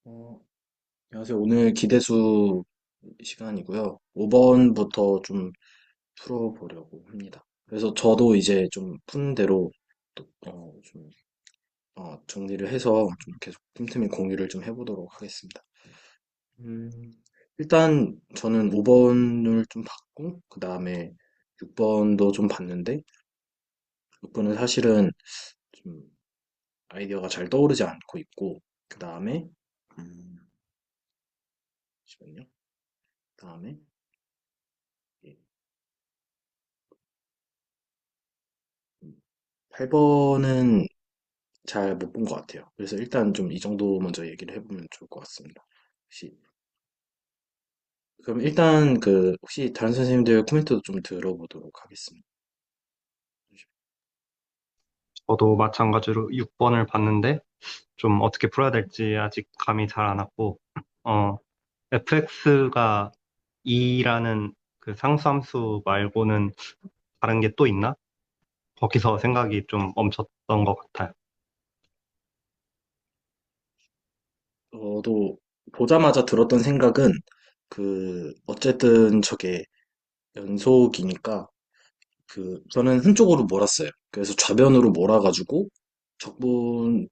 어, 안녕하세요. 오늘 기대수 시간이고요. 5번부터 좀 풀어보려고 합니다. 그래서 저도 이제 좀 푼 대로 또, 정리를 해서 좀 계속 틈틈이 공유를 좀 해보도록 하겠습니다. 음, 일단 저는 5번을 좀 봤고, 그 다음에 6번도 좀 봤는데, 6번은 사실은 좀 아이디어가 잘 떠오르지 않고 있고, 그 다음에, 잠시만요. 그 다음에, 8번은 잘 못 본 것 같아요. 그래서 일단 좀 이 정도 먼저 얘기를 해보면 좋을 것 같습니다. 혹시 그럼 일단 그 혹시 다른 선생님들 코멘트도 좀 들어보도록 하겠습니다. 저도 마찬가지로 6번을 봤는데 좀 어떻게 풀어야 될지 아직 감이 잘 안 왔고 fx가 2라는 그 상수함수 말고는 다른 게 또 있나? 거기서 생각이 좀 멈췄던 것 같아요. 저도 보자마자 들었던 생각은 어쨌든 저게 연속이니까 저는 한쪽으로 몰았어요. 그래서 좌변으로 몰아가지고 적분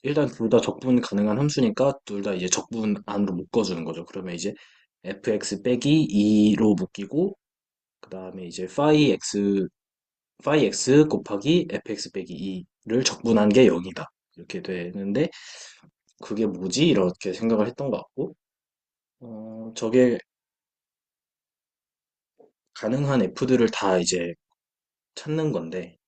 일단 둘 다 적분 가능한 함수니까 둘 다 이제 적분 안으로 묶어주는 거죠. 그러면 이제 fx 빼기 2로 묶이고 그 다음에 이제 phi x 곱하기 fx 빼기 2를 적분한 게 0이다. 이렇게 되는데 그게 뭐지? 이렇게 생각을 했던 것 같고 저게 가능한 f들을 다 이제 찾는 건데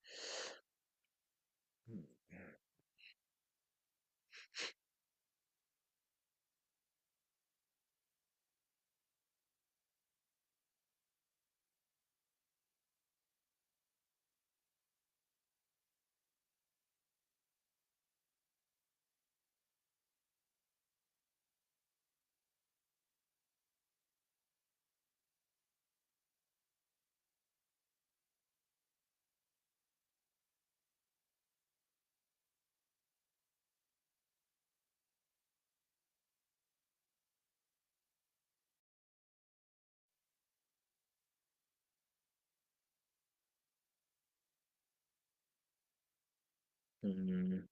음,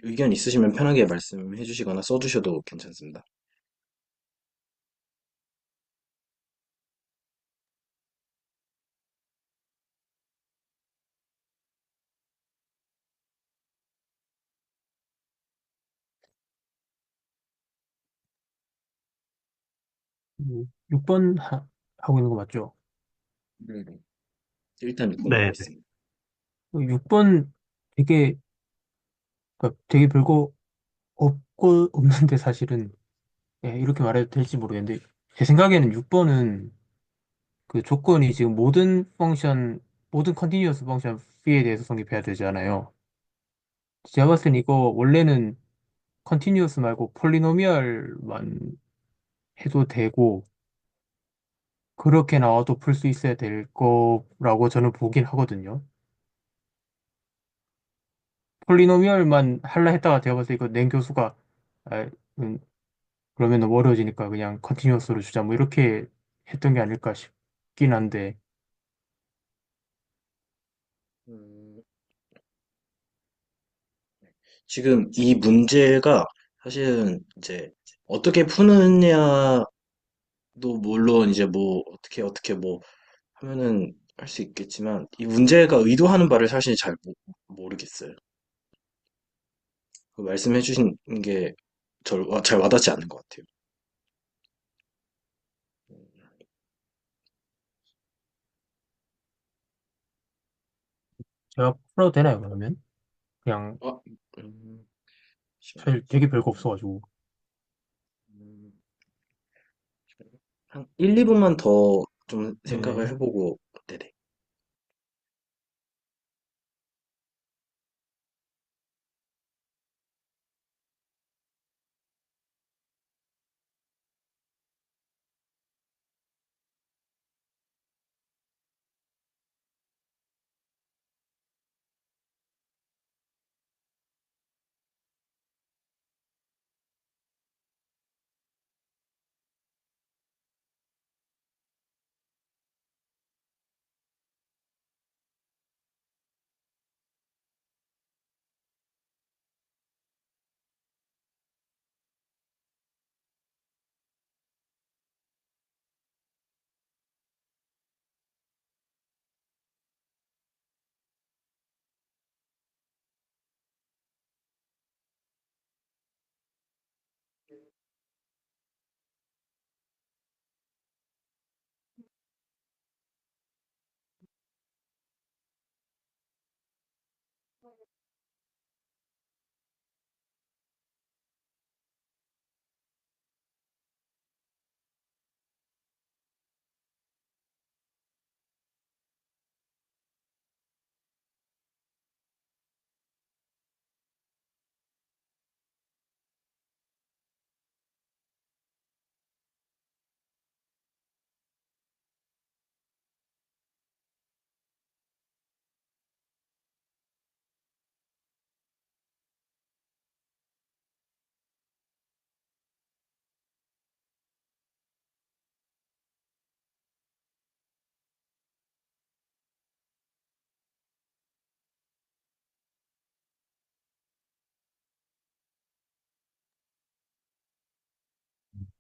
의견 있으시면 편하게 말씀해 주시거나 써 주셔도 괜찮습니다. 6번 하고 있는 거 맞죠? 네네. 일단 6번 보고 네, 네. 있습니다. 6번 되게, 그러니까 되게 별거 없는데 사실은, 예, 이렇게 말해도 될지 모르겠는데, 제 생각에는 6번은 그 조건이 지금 모든 컨티뉴어스 펑션 p에 대해서 성립해야 되잖아요. 제가 봤을 땐 이거 원래는 컨티뉴어스 말고 폴리노미얼만 해도 되고, 그렇게 나와도 풀 수 있어야 될 거라고 저는 보긴 하거든요. 폴리노미얼만 할라 했다가 제가 봤을 때 이거 낸 교수가 아, 음, 그러면 너무 어려워지니까 그냥 컨티뉴어스로 주자 뭐 이렇게 했던 게 아닐까 싶긴 한데 음, 지금 이 문제가 사실은 이제 어떻게 푸느냐도 물론 이제 뭐 어떻게 뭐 하면은 할 수 있겠지만 이 문제가 의도하는 바를 사실 잘 모르겠어요. 그 말씀해 주신 게 잘 와닿지 않는 것 같아요. 제가 풀어도 되나요 그러면? 그냥 아, 음, 잠시만요. 사실 되게 별거 없어가지고 음, 한 1, 2분만 더 좀 생각을 네네 해보고, 네네.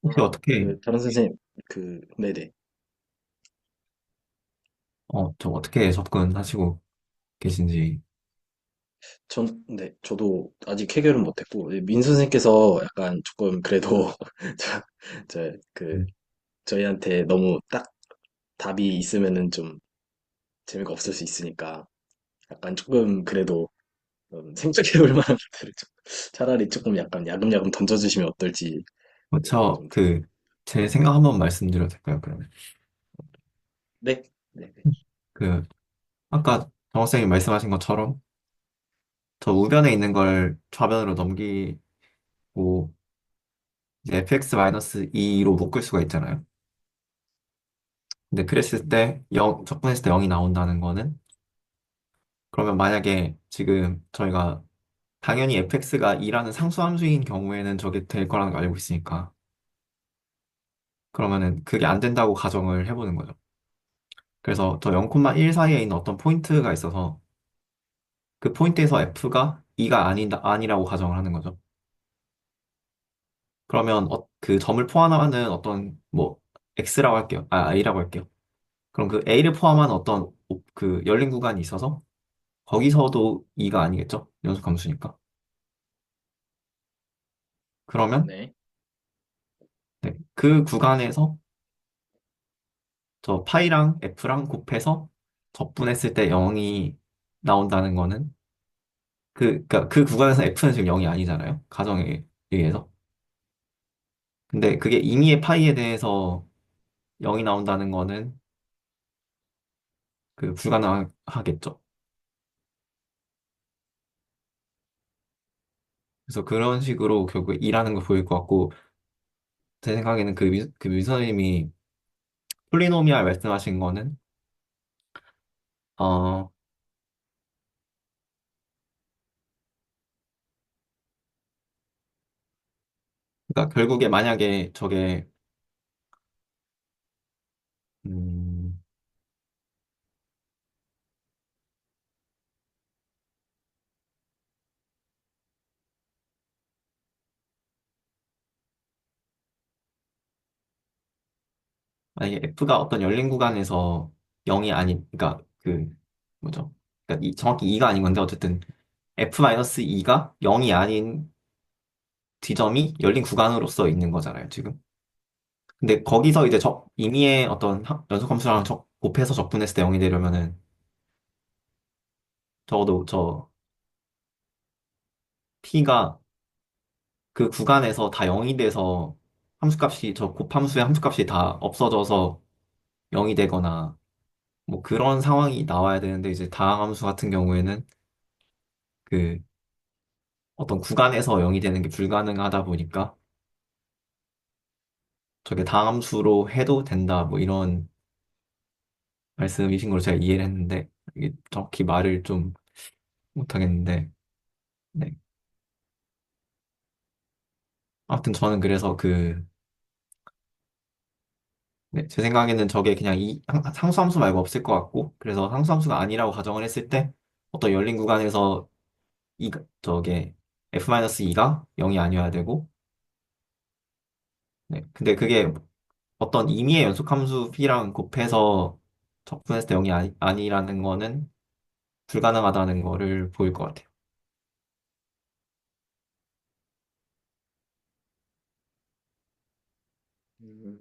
혹시 아, 어떻게, 다른 선생님, 네네. 좀 어떻게 접근하시고 계신지. 네, 저도 아직 해결은 못했고, 민 선생님께서 약간 조금 그래도, 저, 저, 그, 음, 저희한테 너무 딱 답이 있으면은 좀 재미가 없을 수 있으니까, 약간 조금 그래도 생각해 볼 만한 것들을 좀, 차라리 조금 약간 야금야금 던져주시면 어떨지 저, 좀 들어요. 제 생각 한번 말씀드려도 될까요, 그러면? 네, 네, 네. 그, 아까 정학생이 말씀하신 것처럼, 저 우변에 있는 걸 좌변으로 넘기고, 이제 fx-2로 묶을 수가 있잖아요. 근데 그랬을 때, 적분했을 때 0이 나온다는 거는, 그러면 만약에 지금 저희가 당연히 fx가 2라는 상수함수인 경우에는 저게 될 거라는 걸 알고 있으니까, 그러면은 그게 안 된다고 가정을 해보는 거죠. 그래서 저 0,1 사이에 있는 어떤 포인트가 있어서 그 포인트에서 f가 2가 아니라고 가정을 하는 거죠. 그러면 그 점을 포함하는 어떤 뭐 x라고 할게요. a라고 할게요. 그럼 그 a를 포함한 어떤 그 열린 구간이 있어서 거기서도 2가 아니겠죠? 연속 함수니까. 그러면 네. 네, 그 구간에서 저 파이랑 f랑 곱해서 적분했을 때 0이 나온다는 거는 그러니까 그 구간에서 f는 지금 0이 아니잖아요. 가정에 의해서. 근데 그게 임의의 파이에 대해서 0이 나온다는 거는 그 불가능하겠죠. 그래서 그런 식으로 결국 일하는 거 보일 것 같고, 제 생각에는 그 미선님이 폴리노미알 말씀하신 거는, 어, 그러니까 결국에 만약에 저게, 음, 만약에 f가 어떤 열린 구간에서 0이 아닌, 그러니까 뭐죠? 그러니까 정확히 2가 아닌 건데, 어쨌든 f-2가 0이 아닌 지점이 열린 구간으로서 있는 거잖아요, 지금. 근데 거기서 이제 임의의 어떤 연속함수랑 곱해서 적분했을 때 0이 되려면은 적어도 저 p가 그 구간에서 다 0이 돼서 함수값이 저 곱함수의 함수값이 다 없어져서 0이 되거나 뭐 그런 상황이 나와야 되는데 이제 다항함수 같은 경우에는 그 어떤 구간에서 0이 되는 게 불가능하다 보니까 저게 다항함수로 해도 된다 뭐 이런 말씀이신 걸로 제가 이해를 했는데 이게 정확히 말을 좀 못하겠는데 네. 아무튼 저는 그래서 네, 제 생각에는 저게 그냥 상수함수 말고 없을 것 같고, 그래서 상수함수가 아니라고 가정을 했을 때, 어떤 열린 구간에서 저게 f-2가 0이 아니어야 되고, 네, 근데 그게 어떤 임의의 연속함수 p랑 곱해서 적분했을 때 0이 아니라는 거는 불가능하다는 거를 보일 것 같아요. 음,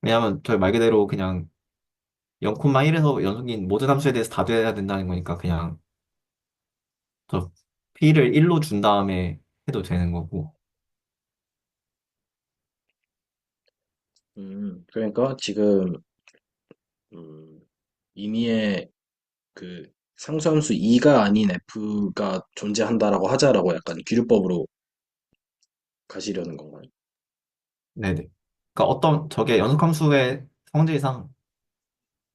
왜냐하면 저희 말 그대로 그냥 0,1에서 연속인 모든 함수에 대해서 다 돼야 된다는 거니까 그냥 저 p를 1로 준 다음에 해도 되는 거고, 그러니까 지금, 음, 임의의 상수함수 2가 아닌 f가 존재한다라고 하자라고 약간 기류법으로 가시려는 건가요? 네네. 그러니까 어떤 저게 연속함수의 성질상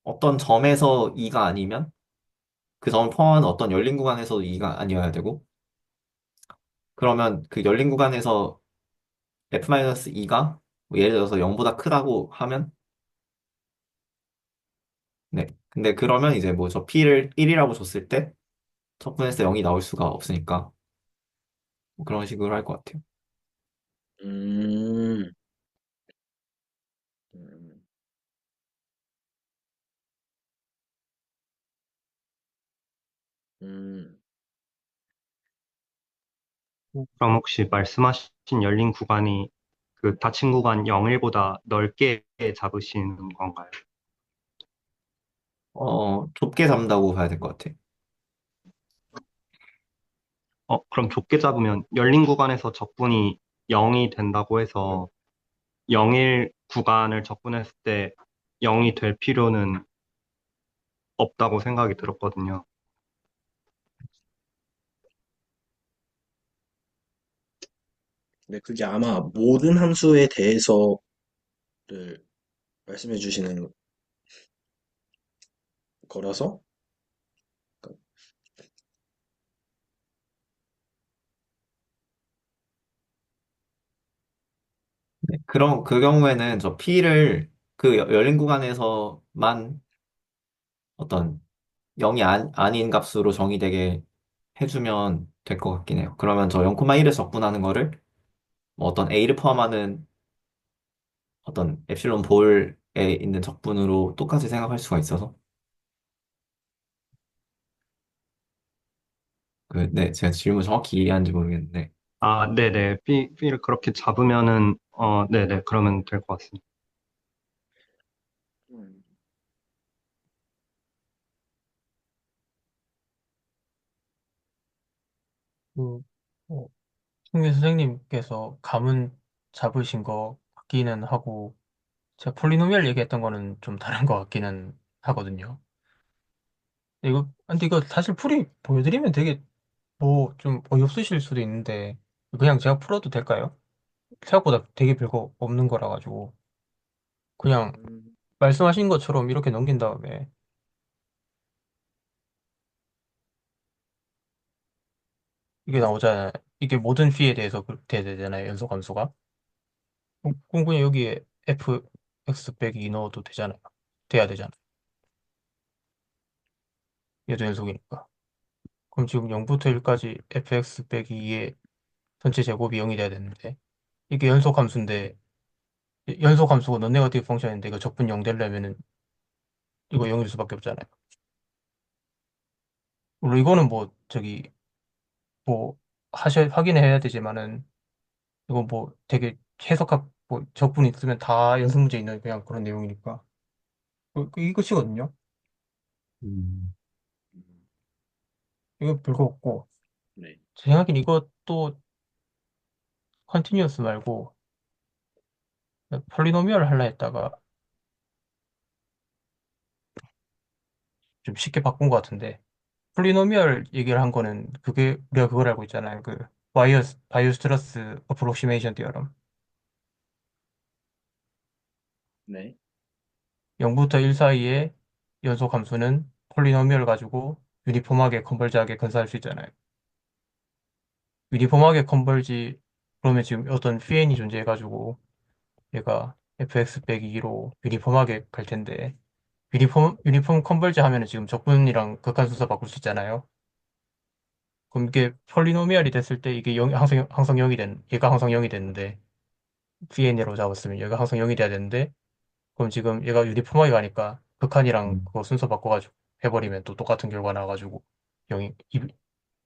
어떤 점에서 2가 아니면 그 점을 포함하는 어떤 열린 구간에서도 2가 아니어야 되고 그러면 그 열린 구간에서 f-2가 예를 들어서 0보다 크다고 하면 네. 근데 그러면 이제 뭐 저 p를 1이라고 줬을 때 첫 분에서 0이 나올 수가 없으니까 뭐 그런 식으로 할 것 같아요. 음, 음, 음. 그럼 혹시 말씀하신 열린 구간이 그 닫힌 구간 0일보다 넓게 잡으시는 건가요? 좁게 잡는다고 봐야 될 것 같아요. 그럼 좁게 잡으면 열린 구간에서 적분이 0이 된다고 해서 0일 구간을 적분했을 때 0이 될 필요는 없다고 생각이 들었거든요. 근데 그게 아마 모든 함수에 대해서를 말씀해 주시는 거라서, 그런 그 경우에는 저 P를 그 열린 구간에서만 어떤 0이 아닌 값으로 정의되게 해주면 될 것 같긴 해요. 그러면 저 0,1을 적분하는 거를 뭐 어떤 A를 포함하는 어떤 엡실론 볼에 있는 적분으로 똑같이 생각할 수가 있어서 네, 제가 질문 정확히 이해하는지 모르겠는데 아, 네네. B를 그렇게 잡으면은, 네네. 그러면 될 것 같습니다. 음, 그, 어, 승민 선생님께서 감은 잡으신 거 같기는 하고, 제가 폴리노미얼 얘기했던 거는 좀 다른 것 같기는 하거든요. 근데 이거 사실 풀이 보여드리면 되게 뭐 좀 어이없으실 수도 있는데, 그냥 제가 풀어도 될까요? 생각보다 되게 별거 없는 거라 가지고, 그냥 음, 말씀하신 것처럼 이렇게 넘긴 다음에, 이게 나오잖아요. 이게 모든 피에 대해서 그렇게 돼야 되잖아요, 연속 함수가. 그럼 그냥 여기에 fx 빼기 2 넣어도 되잖아요. 돼야 되잖아요. 얘도 연속이니까. 그럼 지금 0부터 1까지 fx 빼기 2의 전체 제곱이 0이 돼야 되는데, 이게 연속 함수인데, 연속 함수고 non-네거티브 펑션인데 이거 적분 0 되려면은 이거 0일 수밖에 없잖아요. 물론 이거는 뭐 저기 뭐 확인해야 되지만은 이거 뭐 되게 해석학 뭐 적분 있으면 다 연습 문제 있는 그냥 그런 내용이니까 이것이거든요. 음. 음, 이거 별거 없고 네. 제 생각엔 이것도 컨티뉴어스 말고 폴리노미얼 하려 했다가 좀 쉽게 바꾼 것 같은데 폴리노미얼 얘기를 한 거는 그게 우리가 그걸 알고 있잖아요. 그 바이오스트러스 어프록시메이션 디어럼. 네. 0부터 1 사이의 연속 함수는 폴리노미얼 가지고 유니폼하게 컨벌지하게 건사할 수 있잖아요. 유니폼하게 컨벌지 그러면 지금 어떤 pn이 존재해가지고 얘가 fx 빼기 2로 유니폼하게 갈 텐데 유니폼 컨벌지 하면은 지금 적분이랑 극한순서 바꿀 수 있잖아요. 그럼 이게 폴리노미얼이 됐을 때 이게 항상 0이 얘가 항상 0이 됐는데 pn으로 잡았으면 얘가 항상 0이 돼야 되는데 그럼 지금 얘가 유니폼하게 가니까 극한이랑 음. 그거 순서 바꿔가지고 해버리면 또 똑같은 결과 나와가지고 0이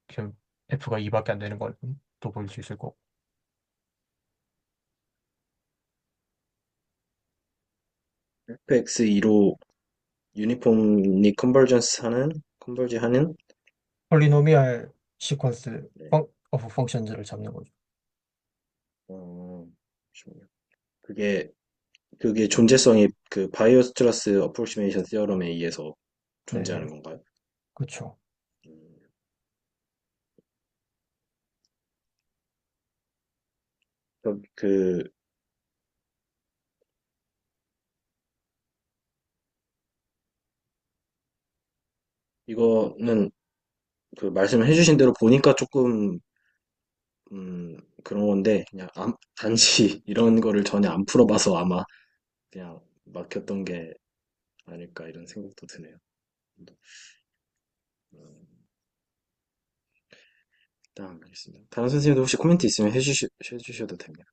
지금 f가 2밖에 안 되는 걸 또 볼 수 있을 거고. fx2로 유니폼리 컨버지 하는, 폴리노미얼 시퀀스 네. 오브 펑션즈를 잡는 거죠. 어, 잠시만요. 그게, 그게 존재성이 그 바이오스트러스 어프로시메이션 시어럼에 의해서 존재하는 네네. 건가요? 그렇죠. 음, 그, 이거는 그 말씀을 해주신 대로 보니까 조금, 그런 건데, 그냥 단지 이런 거를 전혀 안 풀어봐서 아마 그냥 막혔던 게 아닐까 이런 생각도 드네요. 음, 일단 알겠습니다. 다른 선생님도 혹시 코멘트 있으면 해주셔도 됩니다.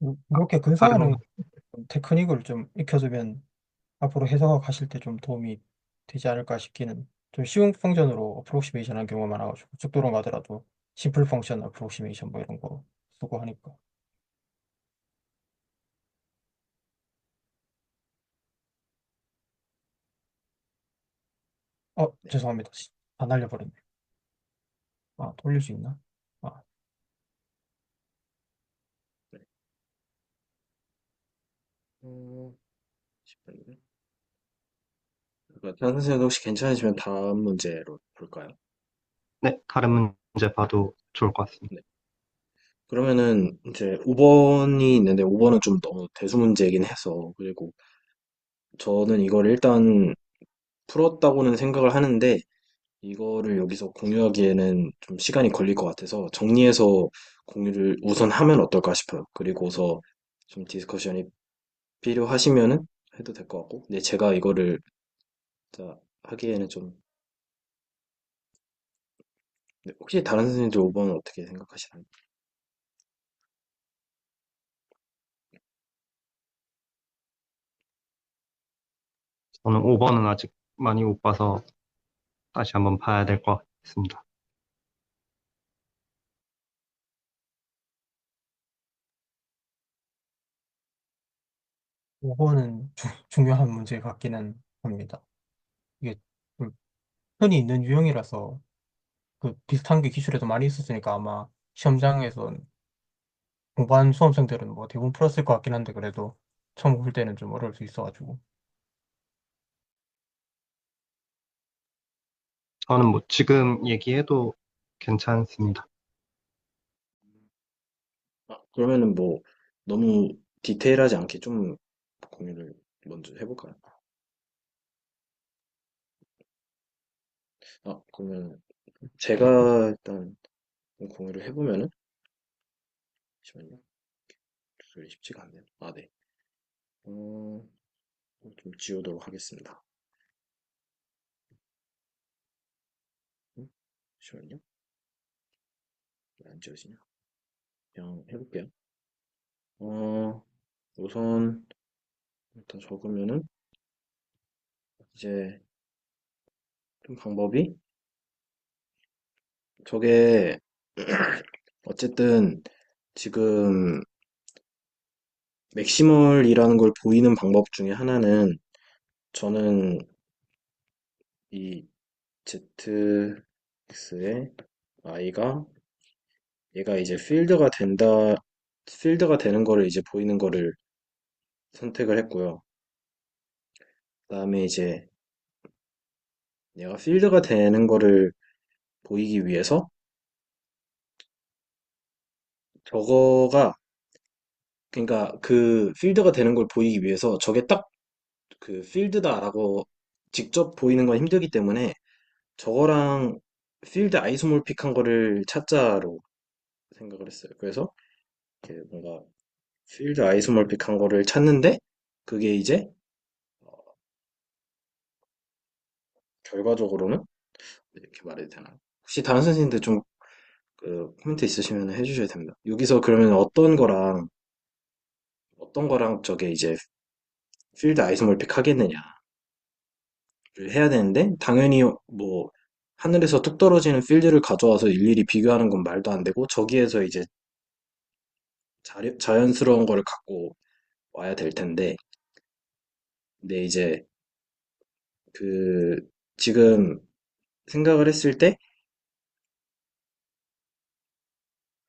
음, 그렇게 다른, 근사하는 테크닉을 좀 익혀두면 앞으로 해석 하실 때 좀 도움이 되지 않을까 싶기는. 좀 쉬운 펑션으로 어프로시메이션 한 경우가 많아가지고 속도로 가더라도 심플 펑션 어프로시메이션 뭐 이런 거 쓰고 하니까. 네. 죄송합니다. 다 날려버렸네. 돌릴 수 있나? 아, 네. 어, 잠시만요. 다른 선생님도 혹시 괜찮으시면 다음 문제로 볼까요? 네, 다른 문제 봐도 좋을 것 같습니다. 네. 그러면은 이제 5번이 있는데 5번은 좀 너무 대수문제이긴 해서 그리고 저는 이걸 일단 풀었다고는 생각을 하는데 이거를 여기서 공유하기에는 좀 시간이 걸릴 것 같아서 정리해서 공유를 우선 하면 어떨까 싶어요. 그리고서 좀 디스커션이 필요하시면은 해도 될 것 같고 근데 제가 이거를 자, 하기에는 좀 네, 혹시 다른 선생님들 5번은 어떻게 생각하시나요? 저는 5번은 아직 많이 못 봐서 다시 한번 봐야 될 것 같습니다. 5번은 중요한 문제 같기는 합니다. 이게 좀 흔히 있는 유형이라서 그 비슷한 게 기술에도 많이 있었으니까 아마 시험장에서 공부한 수험생들은 뭐 대부분 풀었을 것 같긴 한데 그래도 처음 볼 때는 좀 어려울 수 있어가지고. 저는 뭐 지금 얘기해도 괜찮습니다. 그러면은 뭐 너무 디테일하지 않게 좀 공유를 먼저 해볼까요? 그러면 제가 일단 공유를 해보면은 잠시만요. 조절이 쉽지가 않네요. 네. 어, 좀 지우도록 하겠습니다. 잠시만요. 왜 안 지워지냐? 그냥 해볼게요. 어, 우선 일단 적으면은 이제 좀 방법이 저게 어쨌든 지금 맥시멀이라는 걸 보이는 방법 중에 하나는 저는 이 ZX의 I가 얘가 이제 필드가 되는 거를 이제 보이는 거를 선택을 했고요. 그다음에 이제 얘가 필드가 되는 거를 보이기 위해서 저거가 그러니까 그 필드가 되는 걸 보이기 위해서 저게 딱 그 필드다라고 직접 보이는 건 힘들기 때문에 저거랑 필드 아이소몰픽한 거를 찾자로 생각을 했어요. 그래서 이렇게 뭔가 필드 아이소몰픽한 거를 찾는데 그게 이제 어, 결과적으로는 이렇게 말해도 되나요? 혹시 다른 선생님들 좀 그 코멘트 있으시면 해주셔야 됩니다. 여기서 그러면 어떤 거랑 저게 이제 필드 아이소몰픽 하겠느냐를 해야 되는데 당연히 뭐 하늘에서 뚝 떨어지는 필드를 가져와서 일일이 비교하는 건 말도 안 되고 저기에서 이제 자연스러운 거를 갖고 와야 될 텐데 근데 이제 그 지금 생각을 했을 때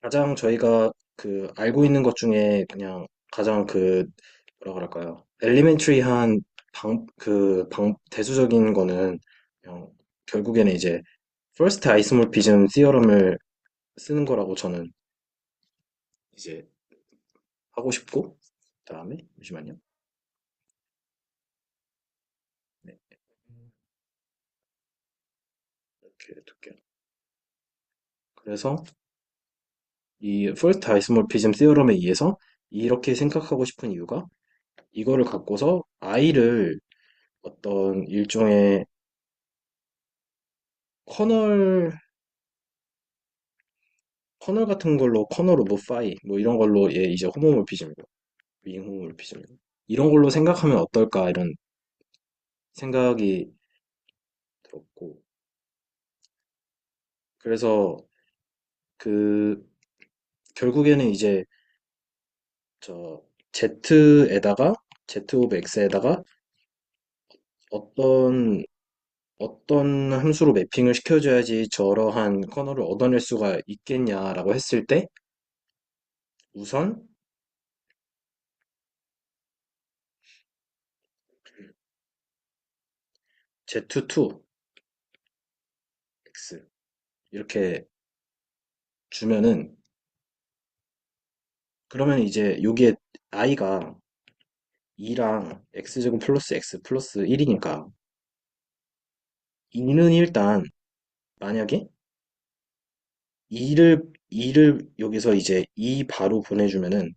가장 저희가 그 알고 있는 것 중에 그냥 가장 그 뭐라 그럴까요? 엘리멘트리한 대수적인 거는 그냥 결국에는 이제 first isomorphism theorem을 쓰는 거라고 저는 이제 하고 싶고, 그다음에 잠시만요. 네, 이렇게 둘게요. 그래서 이 first isomorphism theorem에 의해서 이렇게 생각하고 싶은 이유가 이거를 갖고서 i를 어떤 일종의 커널 커널 같은 걸로 커널 오브 파이 뭐 이런 걸로 얘 이제 호모몰피즘이고 윙 호모몰피즘이고 이런 걸로 생각하면 어떨까 이런 생각이 들었고 그래서 그 결국에는 이제 저 Z에다가 Z 오브 X에다가 어떤 어떤 함수로 매핑을 시켜줘야지 저러한 커널을 얻어낼 수가 있겠냐라고 했을 때 우선 Z2 X 이렇게 주면은 그러면 이제 여기에 i가 2랑 x제곱 플러스 x 플러스 1이니까 2는 일단 만약에 2를 여기서 이제 2 바로 보내주면은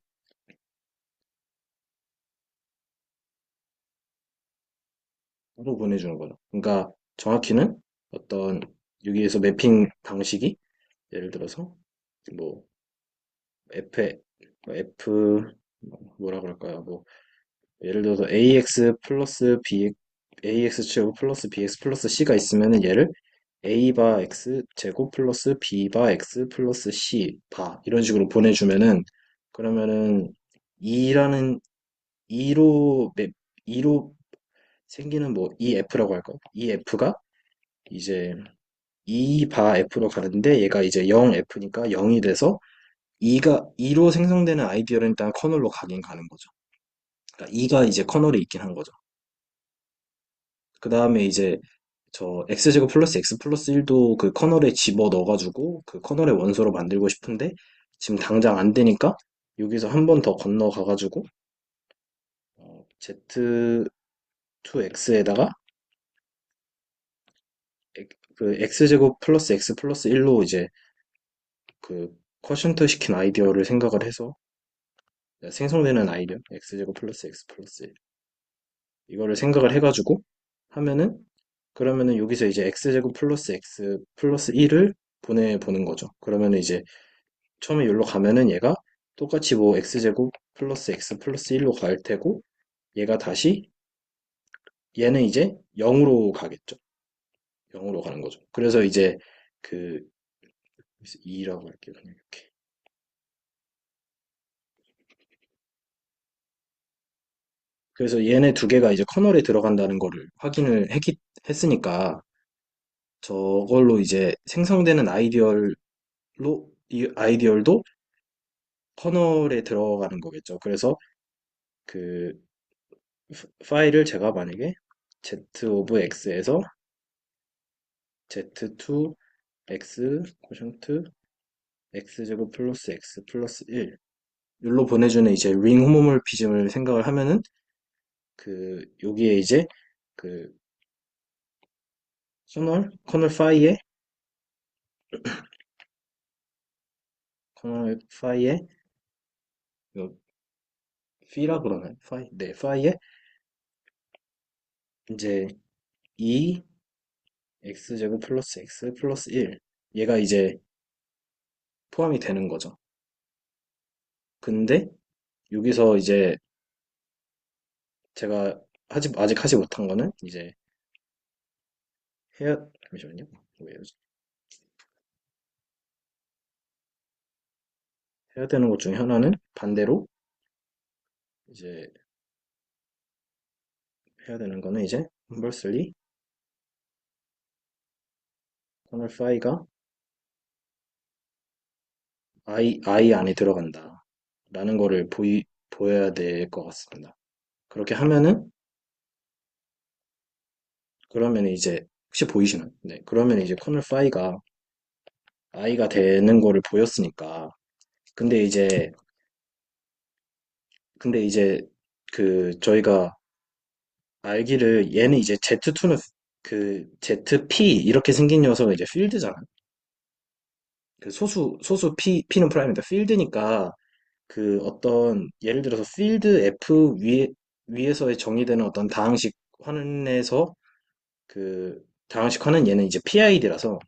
바로 보내주는 거죠. 그러니까 정확히는 어떤 여기에서 매핑 방식이 예를 들어서 뭐 f 뭐라 그럴까요? 뭐 예를 들어서 ax 플러스 b ax 제곱 플러스 bx 플러스 c가 있으면은 얘를 a 바 x 제곱 플러스 b 바 x 플러스 c 바 이런 식으로 보내주면은 그러면은 2라는 2로 맵 2로 생기는 뭐 EF라고 할까요? EF가 이제 2 바 F로 가는데 얘가 이제 0F니까 0이 돼서 2로 생성되는 아이디어는 일단 커널로 가긴 가는 거죠. 그러니까 2가 이제 커널에 있긴 한 거죠. 그 다음에 이제 저 x제곱 플러스 x 플러스 1도 그 커널에 집어 넣어가지고 그 커널의 원소로 만들고 싶은데 지금 당장 안 되니까 여기서 한 번 더 건너가가지고 z2x에다가 그 x제곱 플러스 x 플러스 1로 이제 그 쿼션트 시킨 아이디어를 생각을 해서 생성되는 아이디어 x제곱 플러스 x 플러스 1 이거를 생각을 해가지고 하면은 그러면은 여기서 이제 x제곱 플러스 x 플러스 1을 보내보는 거죠. 그러면은 이제 처음에 여기로 가면은 얘가 똑같이 뭐 x제곱 플러스 x 플러스 1로 갈 테고 얘가 다시 얘는 이제 0으로 가겠죠. 0으로 가는 거죠. 그래서 이제 그 2라고 할게요. 그냥 이렇게. 그래서 얘네 두 개가 이제 커널에 들어간다는 거를 했으니까 저걸로 이제 생성되는 이 아이디얼도 커널에 들어가는 거겠죠. 그래서 그 파일을 제가 만약에 z 오브 x에서 z2 x 코션트 x제곱 플러스 x 플러스 1 로 보내주는 이제 링 호모몰피즘을 생각을 하면은 그 여기에 이제 그 커널 파이에 커널 파이에 이거 피라 그러나요? 파이 네 파이에 이제 2 x제곱 플러스 x 플러스 1 얘가 이제 포함이 되는 거죠. 근데 여기서 이제 제가 아직 하지 못한 거는 이제 잠시만요. 왜요? 해야 되는 것 중에 하나는 반대로 이제 해야 되는 거는 이제 conversely 커널 파이가 I 안에 들어간다 라는 거를 보여야 될 것 같습니다. 그렇게 하면은 그러면 이제 혹시 보이시나요? 네, 그러면 이제 커널 파이가 I가 되는 거를 보였으니까 근데 이제 근데 이제 저희가 알기를 얘는 이제 Z2는 ZP 이렇게 생긴 녀석은 이제 필드잖아. 소수 P는 프라임이다. 필드니까 어떤 예를 들어서 필드 F 위에서의 정의되는 어떤 다항식 환에서 다항식 환은 얘는 이제 PID라서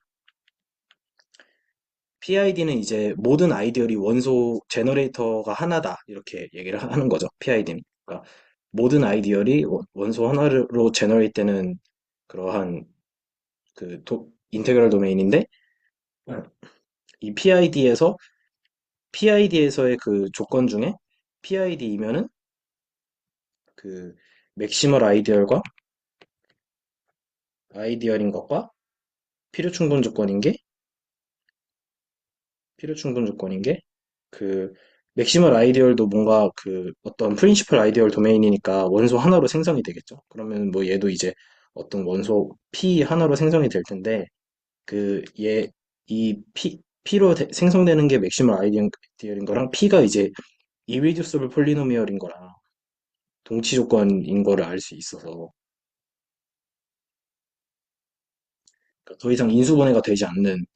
PID는 이제 모든 아이디얼이 원소 제너레이터가 하나다 이렇게 얘기를 하는 거죠. PID는. 그러니까 모든 아이디얼이 원소 하나로 제너레이트 되는 그러한 인테그럴 도메인인데 이 PID에서의 그 조건 중에 PID이면은 그 맥시멀 아이디얼인 것과 필요 충분 조건인 게 필요 충분 조건인 게 그 맥시멀 아이디얼도 뭔가 어떤 프린시플 아이디얼 도메인이니까 원소 하나로 생성이 되겠죠. 그러면 뭐 얘도 이제 어떤 원소 P 하나로 생성이 될 텐데 이 P로 생성되는 게 맥시멀 아이디얼인 거랑 P가 이제 이리듀서블 폴리노미얼인 거랑 동치 조건인 거를 알 수 있어서 그러니까 더 이상 인수분해가 되지 않는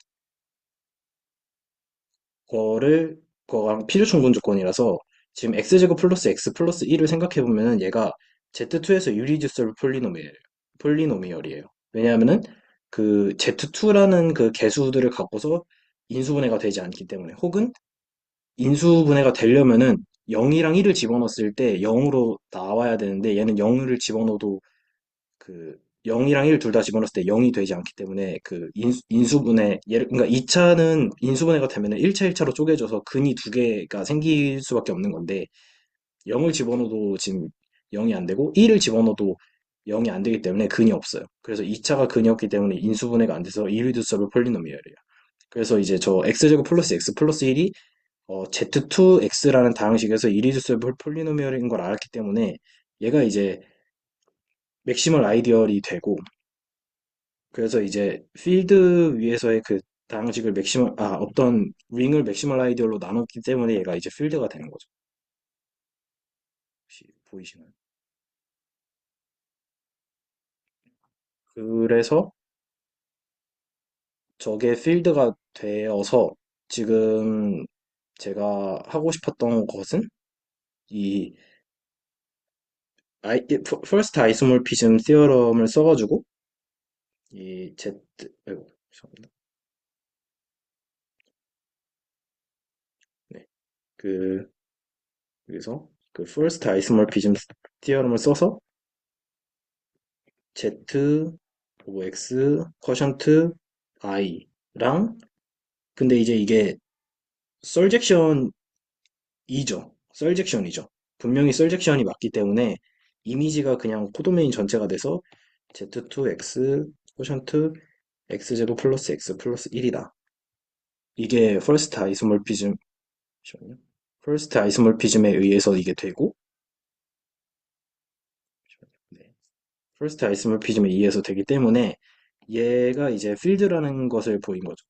거랑 필요 충분 조건이라서 지금 x제곱 플러스 x 플러스 1을 생각해 보면은 얘가 Z2에서 유리듀서블 폴리노미얼이에요. 왜냐하면은 Z2라는 그 개수들을 갖고서 인수분해가 되지 않기 때문에 혹은 인수분해가 되려면은 0이랑 1을 집어넣었을 때 0으로 나와야 되는데 얘는 0을 집어넣어도 0이랑 1 둘 다 집어넣었을 때 0이 되지 않기 때문에 인수분해 그러니까 2차는 인수분해가 되면은 1차 1차로 쪼개져서 근이 두 개가 생길 수밖에 없는 건데 0을 집어넣어도 지금 0이 안 되고 1을 집어넣어도 0이 안 되기 때문에 근이 없어요. 그래서 2차가 근이 없기 때문에 인수분해가 안 돼서 이리듀서블 폴리노미얼이에요. 그래서 이제 저 x제곱 플러스 x 플러스 1이 Z2x라는 다항식에서 이리듀서블 폴리노미얼인 걸 알았기 때문에 얘가 이제 맥시멀 아이디얼이 되고 그래서 이제 필드 위에서의 다항식을 어떤 링을 맥시멀 아이디얼로 나눴기 때문에 얘가 이제 필드가 되는 거죠. 혹시 보이시나요? 그래서 저게 필드가 되어서 지금 제가 하고 싶었던 것은 이 퍼스트 아이소몰피즘 티어럼을 써가지고 이 Z 아이고 죄송합니다. 네. 그 여기서 퍼스트 아이소몰피즘 티어럼을 써서 Z 오브 X 쿼션트 I랑 근데 이제 이게 썰젝션이죠. 썰젝션이죠. 분명히 썰젝션이 맞기 때문에 이미지가 그냥 코도메인 전체가 돼서 Z2X 쿼션트 X제곱 플러스 X 플러스 1이다. 이게 퍼스트 아이소몰피즘에 의해서 이게 되고 네. 퍼스트 아이소몰피즘에 의해서 되기 때문에 얘가 이제 필드라는 것을 보인 거죠.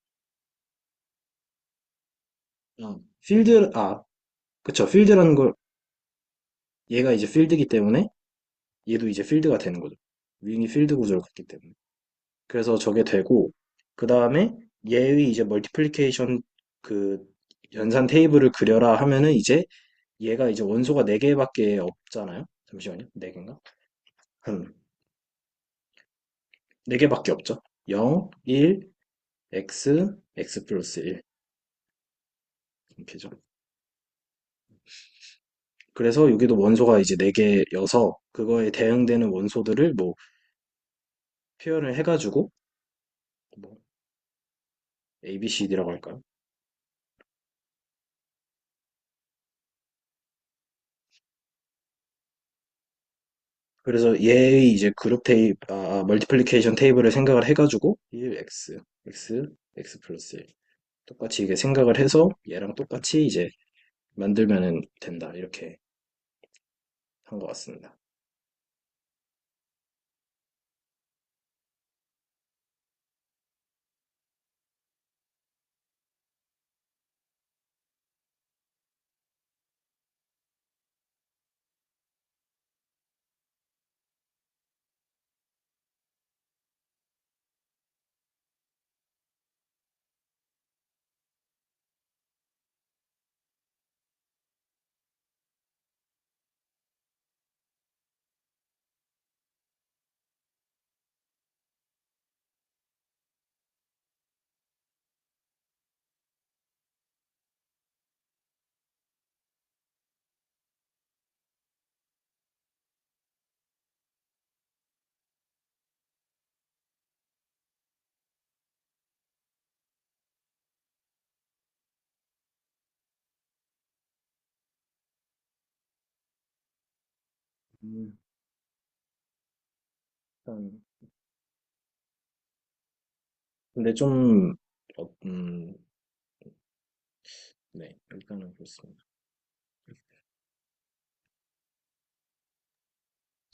그쵸. 필드라는 걸, 얘가 이제 필드기 때문에 얘도 이제 필드가 되는 거죠. 윙이 필드 구조를 갖기 때문에. 그래서 저게 되고, 그 다음에 얘의 이제 멀티플리케이션 그 연산 테이블을 그려라 하면은 이제 얘가 이제 원소가 4개밖에 없잖아요. 잠시만요. 4개인가? 4개밖에 없죠. 0, 1, x, x 플러스 1. 이렇게죠. 그래서 여기도 원소가 이제 4개여서 그거에 대응되는 원소들을 뭐 표현을 해가지고 뭐 A, B, C, D라고 할까요? 그래서 얘의 이제 멀티플리케이션 테이블을 생각을 해가지고 1, x 플러스 1 똑같이 이게 생각을 해서 얘랑 똑같이 이제 만들면은 된다 이렇게 한 것 같습니다. 음, 일단 근데 좀 어, 네, 일단은 그렇습니다.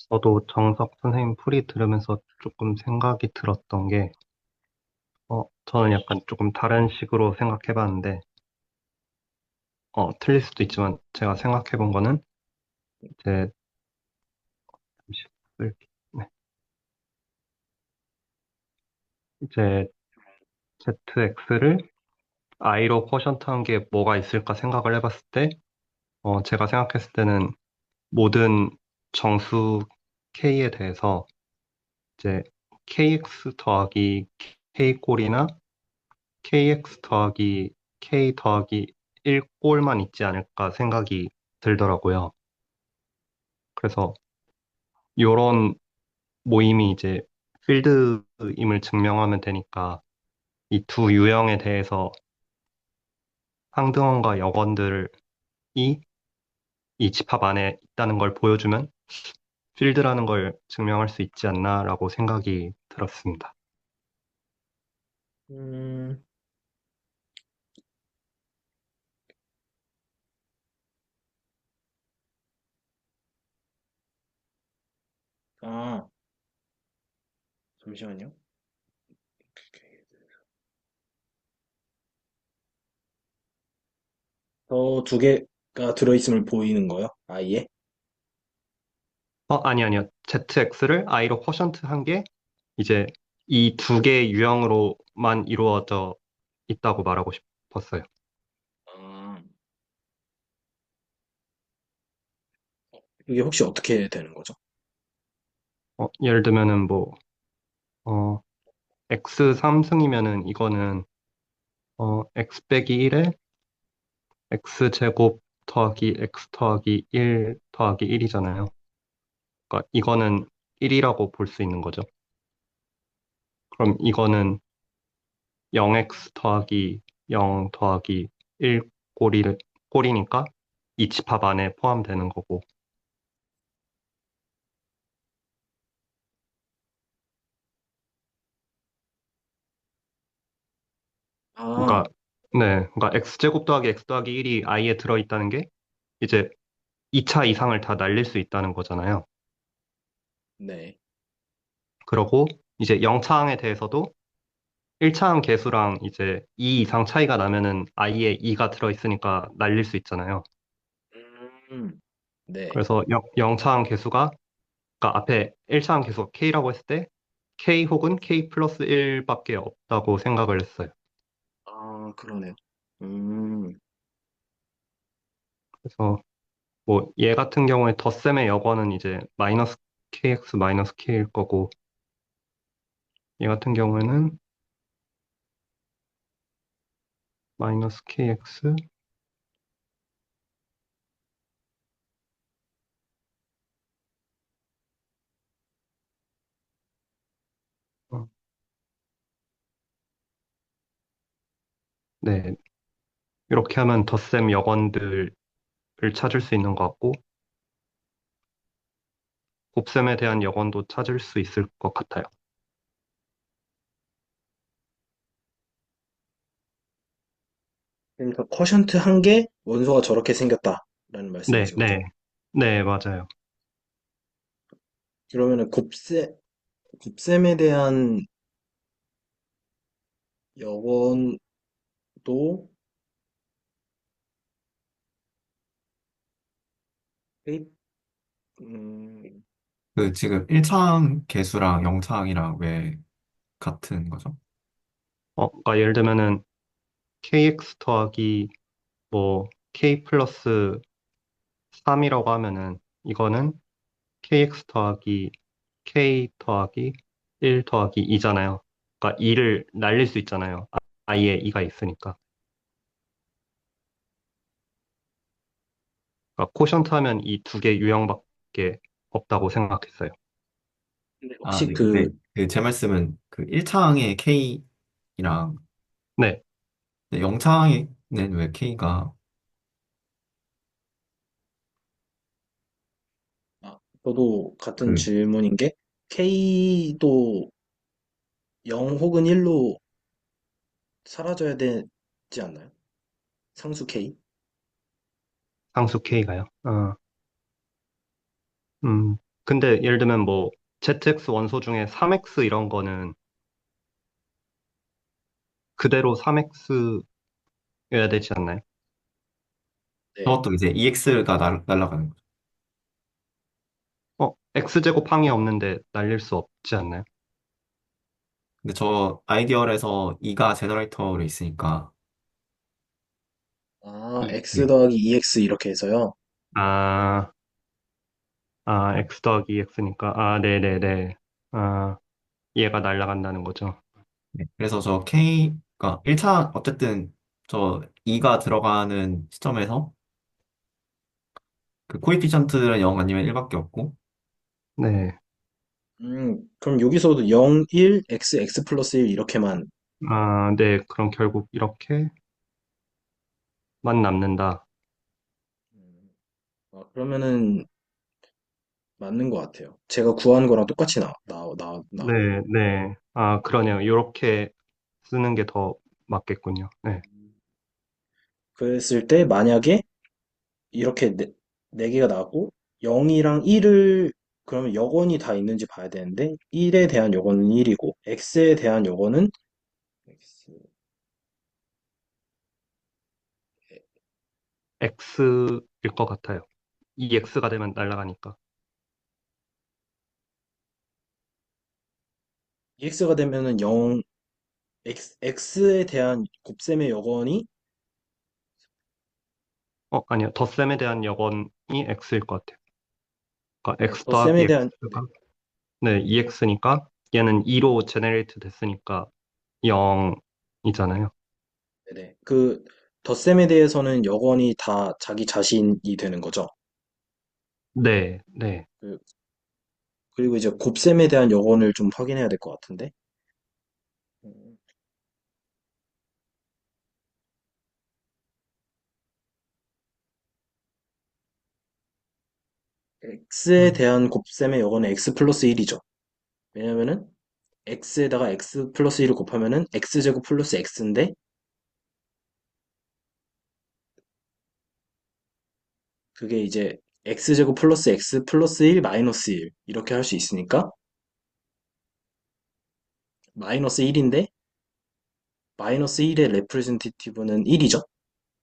저도 정석 선생님 풀이 들으면서 조금 생각이 들었던 게, 저는 약간 조금 다른 식으로 생각해 봤는데, 틀릴 수도 있지만 제가 생각해 본 거는 이제, 잠시 쓸게. 네. 이제 ZX를 I로 쿼션트한 게 뭐가 있을까 생각을 해봤을 때, 제가 생각했을 때는 모든 정수 K에 대해서 이제 KX 더하기 K꼴이나 KX 더하기 K 더하기 1꼴만 있지 않을까 생각이 들더라고요. 그래서 이런 모임이 이제 필드임을 증명하면 되니까 이 두 유형에 대해서 상등원과 역원들이 이 집합 안에 있다는 걸 보여주면 필드라는 걸 증명할 수 있지 않나라고 생각이 들었습니다. 음, 아, 잠시만요. 저 두 개가 들어있음을 보이는 거요? 아예? 아니요. ZX를 I로 쿼션트 한 게 이제 이 두 개의 유형으로만 이루어져 있다고 말하고 싶었어요. 아, 이게 혹시 어떻게 되는 거죠? 예를 들면은 뭐, 어, X 3승이면은 이거는, X 빼기 1에 X 제곱 더하기 X 더하기 1 더하기 1이잖아요. 그러니까 이거는 1이라고 볼 수 있는 거죠. 그럼 이거는 0x 더하기 0 더하기 1 꼴이니까 이 집합 안에 포함되는 거고. 그러니까, 아, 네. 그러니까 x제곱 더하기 x 더하기 1이 i에 들어있다는 게 이제 2차 이상을 다 날릴 수 있다는 거잖아요. 네. 그러고 이제 0차항에 대해서도 1차항 개수랑 이제 2 이상 차이가 나면은 i에 2가 들어있으니까 날릴 수 있잖아요. 음, 네. 그래서 0차항 개수가, 그러니까 앞에 1차항 개수가 k라고 했을 때 k 혹은 k 플러스 1밖에 없다고 생각을 했어요. 아, 그러네요. 음, 그래서 뭐 얘 같은 경우에 덧셈의 역원은 이제 마이너스 kx 마이너스 k일 거고, 얘 같은 경우에는 마이너스 kx, 어, 네, 이렇게 하면 덧셈 역원들을 찾을 수 있는 것 같고, 곱셈에 대한 역원도 찾을 수 있을 것 같아요. 그러니까 쿼션트 한 개, 원소가 저렇게 생겼다라는 네, 말씀이신 거죠? 네, 네, 맞아요. 그러면은 곱셈에 대한 역원도, 에 음, 그 지금 1차항 개수랑 0차항이랑 왜 같은 거죠? 그러니까 예를 들면은 kx 더하기 뭐 k 플러스 3이라고 하면은 이거는 kx 더하기 k 더하기 1 더하기 2잖아요. 그러니까 2를 날릴 수 있잖아요. i에 2가 있으니까. 그러니까 코션트 하면 이 두 개 유형밖에 없다고 생각했어요. 근데 아, 혹시 네. 근데 그 제 말씀은 그 1차항의 K이랑 네. 0차항에는 왜 K가 아, 저도 같은 음, 질문인 게 K도 0 혹은 1로 사라져야 되지 않나요? 상수 K? 상수 K가요. 근데 예를 들면 뭐 ZX 원소 중에 3X 이런 거는 그대로 3X여야 되지 않나요? 네. 저것도 이제 EX가 날아가는 거죠. X제곱 항이 없는데 날릴 수 없지 않나요? 근데 저 아이디얼에서 2가 제너레이터로 있으니까 아, X 네. 더하기 EX 이렇게 해서요. 아, X 더하기 X니까, 네네네. 아, 얘가 날아간다는 거죠. 네. 그래서 저 K가 1차 어쨌든 저 2가 들어가는 시점에서 그 코에피션트는 0 아니면 1밖에 없고 네. 그럼 여기서도 0, 1, X, X 플러스 1 이렇게만. 네. 그럼 결국 이렇게만 남는다. 음, 그러면은 맞는 것 같아요. 제가 구한 거랑 똑같이 나오네요. 네, 네. 그러네요. 이렇게 쓰는 게 더 맞겠군요. 네. 그랬을 때 만약에 이렇게 네 개가 나왔고 0이랑 1을 그러면 여건이 다 있는지 봐야 되는데 1에 대한 여건은 1이고 x에 대한 여건은 x, X일 것 같아요. 이 X가 되면 날아가니까. x가 되면은 0 x에 대한 곱셈의 여건이. 아니요. 덧셈에 대한 여건이 X일 것 같아요. 그러니까 네, X 더하기 덧셈에 대한. 네, X가, 네, 2X니까 얘는 2로 제네레이트 됐으니까 0이잖아요. 네네. 그 덧셈에 대해서는 여건이 다 자기 자신이 되는 거죠. 네, 네. 그, 그리고 이제 곱셈에 대한 여건을 좀 확인해야 될 것 같은데. 음, x에 음, 대한 곱셈의 여건은 x 플러스 1이죠. 왜냐면은 x에다가 x 플러스 1을 곱하면은 x제곱 플러스 x인데 그게 이제 x제곱 플러스 x 플러스 1 마이너스 1 이렇게 할 수 있으니까 마이너스 1인데 마이너스 1의 레프레젠테이티브는 1이죠.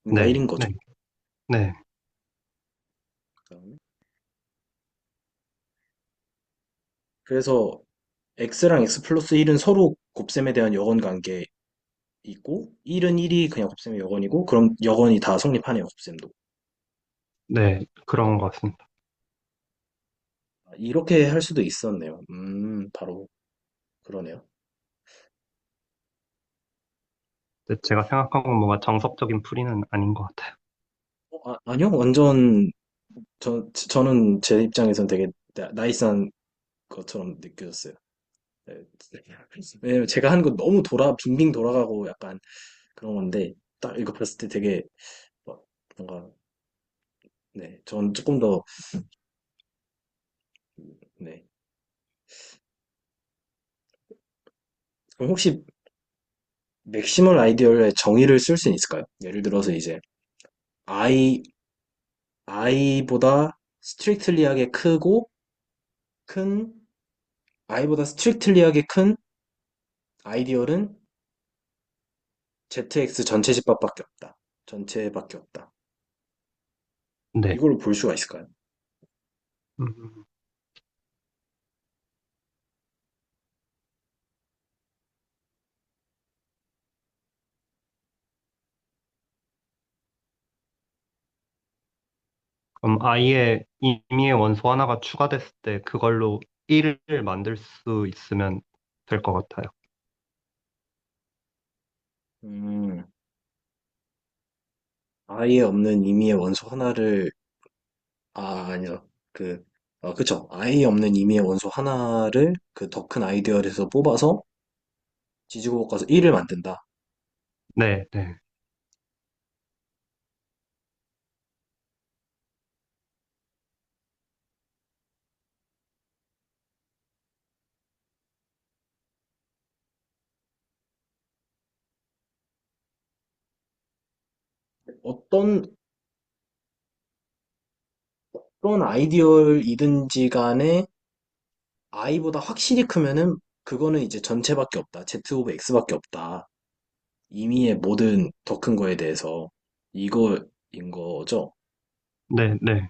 그러니까 네, 1인 네, 거죠. 네, 그래서 x랑 x 플러스 1은 서로 곱셈에 대한 여건 관계 있고 1은 1이 그냥 곱셈의 여건이고 그럼 여건이 다 성립하네요, 곱셈도. 네. 그런 것 같습니다. 이렇게 할 수도 있었네요. 바로 그러네요. 근데 제가 생각한 건 뭔가 정석적인 풀이는 아닌 것 같아요. 아니요, 완전 저는 제 입장에선 되게 나이스한 것처럼 느껴졌어요. 네, 왜냐면 제가 하는 거 너무 빙빙 돌아가고 약간 그런 건데 딱 이거 봤을 때 되게 뭐- 뭔가. 네, 전 조금 더. 네. 그럼 혹시 맥시멀 아이디어의 정의를 쓸 수 있을까요? 예를 들어서 이제 i i보다 스트릭틀리하게 크고 큰 i보다 스트릭틀리하게 큰 아이디어는 ZX 전체 집합밖에 없다. 전체밖에 없다. 네. 이걸로 볼 수가 있을까요? 음, 그럼 i에 임의의 원소 하나가 추가됐을 때 그걸로 1을 만들 수 있으면 될 것 같아요. 음, i에 없는 임의의 원소 하나를. 아니요. 그쵸. i에 없는 임의의 원소 하나를 그 더 큰 아이디어에서 뽑아서 지지고 볶아서 1을 만든다. 네, 네. 어떤 어떤 아이디어이든지 간에 i보다 확실히 크면은 그거는 이제 전체밖에 없다. z 오브 x밖에 없다. 이미의 모든 더 큰 거에 대해서 이거인 거죠. 네, 네,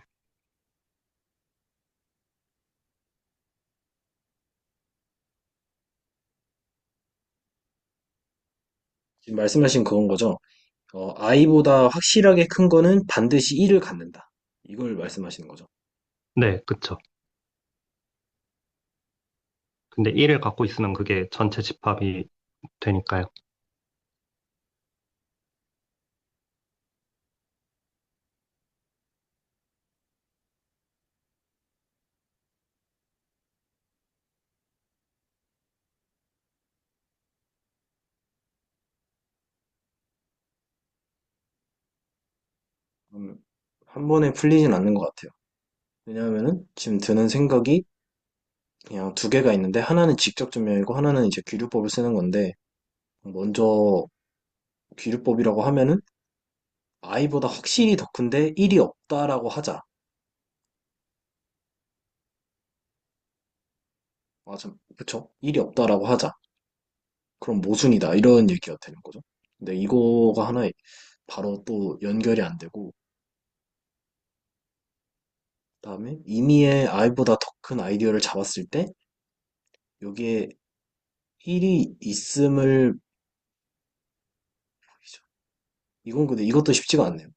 지금 말씀하신 그건 거죠. i보다 확실하게 큰 거는 반드시 1을 갖는다. 이걸 말씀하시는 거죠. 네, 그쵸. 근데 1을 갖고 있으면 그게 전체 집합이 되니까요. 음, 한 번에 풀리진 않는 것 같아요. 왜냐하면은 지금 드는 생각이 그냥 두 개가 있는데 하나는 직접 증명이고 하나는 이제 귀류법을 쓰는 건데 먼저 귀류법이라고 하면은 i보다 확실히 더 큰데 1이 없다라고 하자. 참, 그쵸? 1이 없다라고 하자. 그럼 모순이다. 이런 얘기가 되는 거죠. 근데 이거가 하나의 바로 또 연결이 안 되고 그다음에 이미의 i보다 더 큰 아이디어를 잡았을 때 여기에 1이 있음을 이건 근데 이것도 쉽지가 않네요.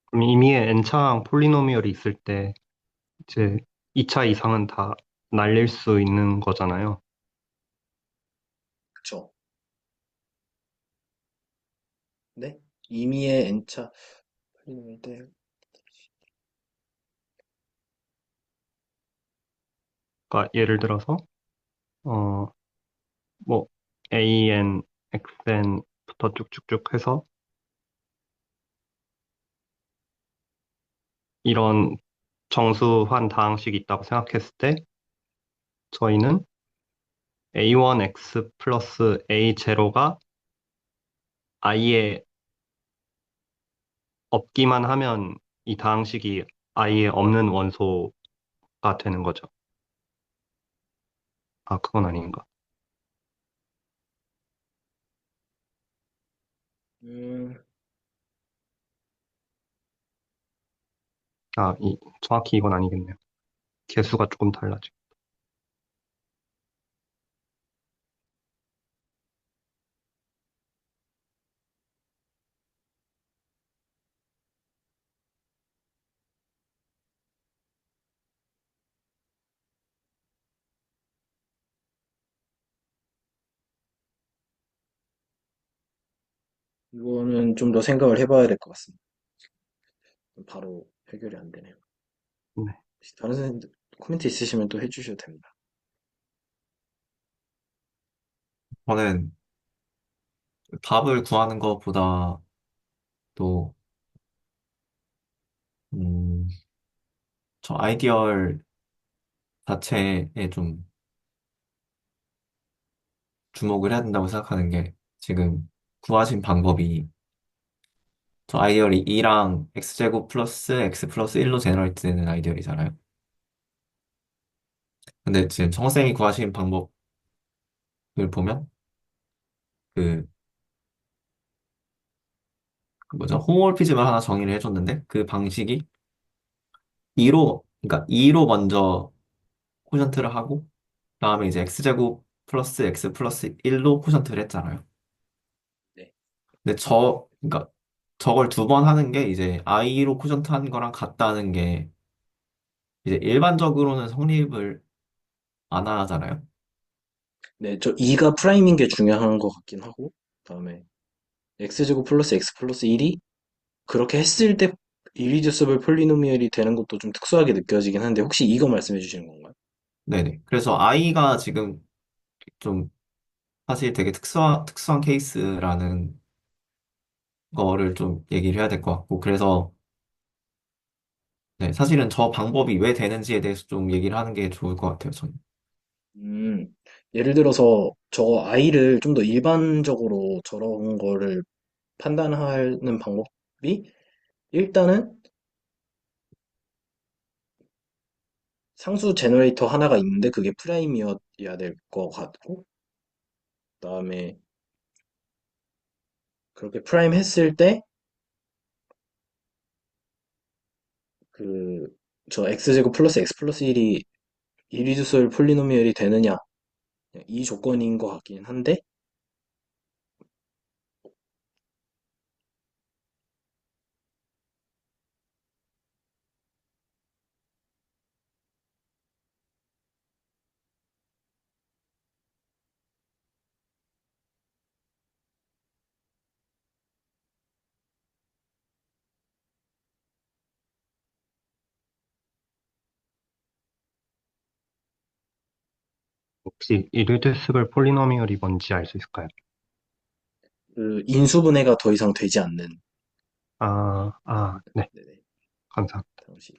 그럼 임의의 n차항 폴리노미얼이 있을 때 이제 2차 이상은 다 날릴 수 있는 거잖아요. 그쵸? 네? 이미의 n차 폴리노미얼 그러니까 예를 들어서 어, 뭐 an, xn부터 쭉쭉쭉 해서 이런 정수환 다항식이 있다고 생각했을 때 저희는 a1x 플러스 a0가 i에 없기만 하면 이 다항식이 i에 없는 원소가 되는 거죠. 아, 그건 아닌가. 음, 아, 정확히 이건 아니겠네요. 개수가 조금 달라지. 이거는 좀 더 생각을 해봐야 될 것 같습니다. 바로 해결이 안 되네요. 네. 다른 선생님들 코멘트 있으시면 또 해주셔도 됩니다. 저는 답을 구하는 것보다 또, 음, 저 아이디어 자체에 좀 주목을 해야 된다고 생각하는 게 지금 구하신 방법이 저 아이디어이 2랑 x제곱 플러스 x 플러스 1로 제너레이트 되는 아이디어이잖아요. 근데 지금 청생이 구하신 방법을 보면 그, 그 뭐죠? 홈모피즘을 하나 정의를 해줬는데 그 방식이 2로, 그러니까 2로 먼저 코션트를 하고 그다음에 이제 x제곱 플러스 x 플러스 1로 코션트를 했잖아요. 네. 근데 그러니까 저걸 두 번 하는 게 이제 i로 코션트 하는 거랑 같다는 게 이제 일반적으로는 성립을 안 하잖아요. 네, 저 2가 프라임인 게 중요한 것 같긴 하고, 그다음에 x제곱 플러스 x 플러스 1이 그렇게 했을 때 이리듀서블 폴리노미얼이 되는 것도 좀 특수하게 느껴지긴 하는데 혹시 이거 말씀해 주시는 건가요? 네네. 그래서 i가 지금 좀 사실 되게 특수한 케이스라는 거를 좀 얘기를 해야 될 것 같고, 그래서 네, 사실은 저 방법이 왜 되는지에 대해서 좀 얘기를 하는 게 좋을 것 같아요, 저는. 음, 예를 들어서 저 아이를 좀 더 일반적으로 저런 거를 판단하는 방법이 일단은 상수 제너레이터 하나가 있는데 그게 프라임이어야 될 것 같고, 그다음에 그렇게 프라임 했을 때 그 저 x제곱 플러스 x 플러스 1이 이리듀설 폴리노미얼이 되느냐 이 조건인 것 같긴 한데 혹시 이르듀스블 폴리노미얼이 뭔지 알 수 있을까요? 그 인수분해가 더 이상 되지 않는 네, 네네, 감사합니다. 당시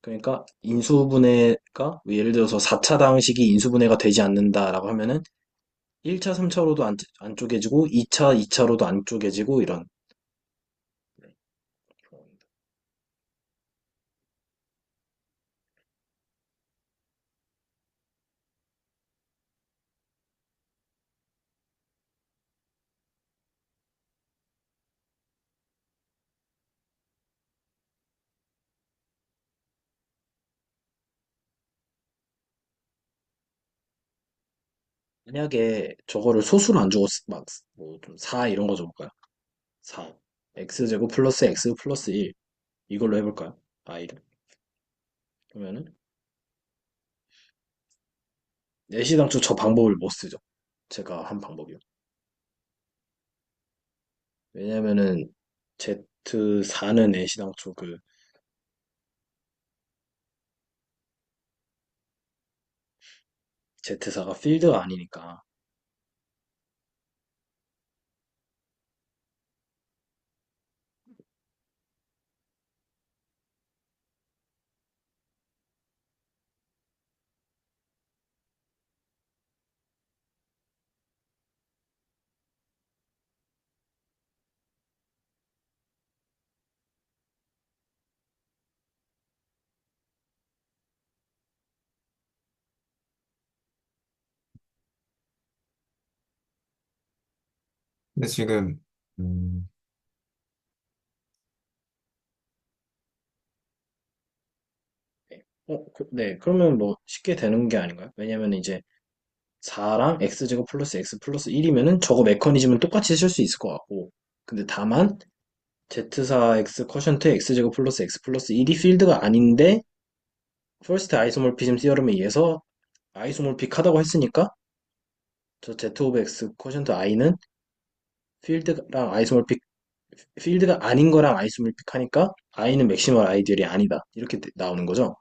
그러니까 인수분해가 예를 들어서 4차 방식이 인수분해가 되지 않는다라고 하면은 1차, 3차로도 안 쪼개지고 2차, 2차로도 안 쪼개지고 이런 네, 상황입니다. 만약에 저거를 소수로 안 주고 막뭐좀 4 이런 거 줘볼까요? 4 x제곱 플러스 x 플러스 1 이걸로 해볼까요? i를 그러면은 내시당초 저 방법을 못 쓰죠. 제가 한 방법이요. 왜냐면은 Z4는 내시당초 그 Z4가 필드가 아니니까 근데 지금, 음, 네. 네. 그러면 뭐 쉽게 되는 게 아닌가요? 왜냐면 이제 4랑 x제곱 플러스 x 플러스 1이면은 저거 메커니즘은 똑같이 쓸 수 있을 것 같고 근데 다만 Z4x 커션트 x제곱 플러스 x 플러스 1이 필드가 아닌데 퍼스트 아이소몰피즘 시어럼에 의해서 아이소몰픽하다고 했으니까 저 Z 오브 X 쿼션트 I는 필드랑 아이소몰픽 필드가 아닌 거랑 아이소몰픽 하니까 I는 맥시멀 아이디얼이 아니다. 이렇게 나오는 거죠.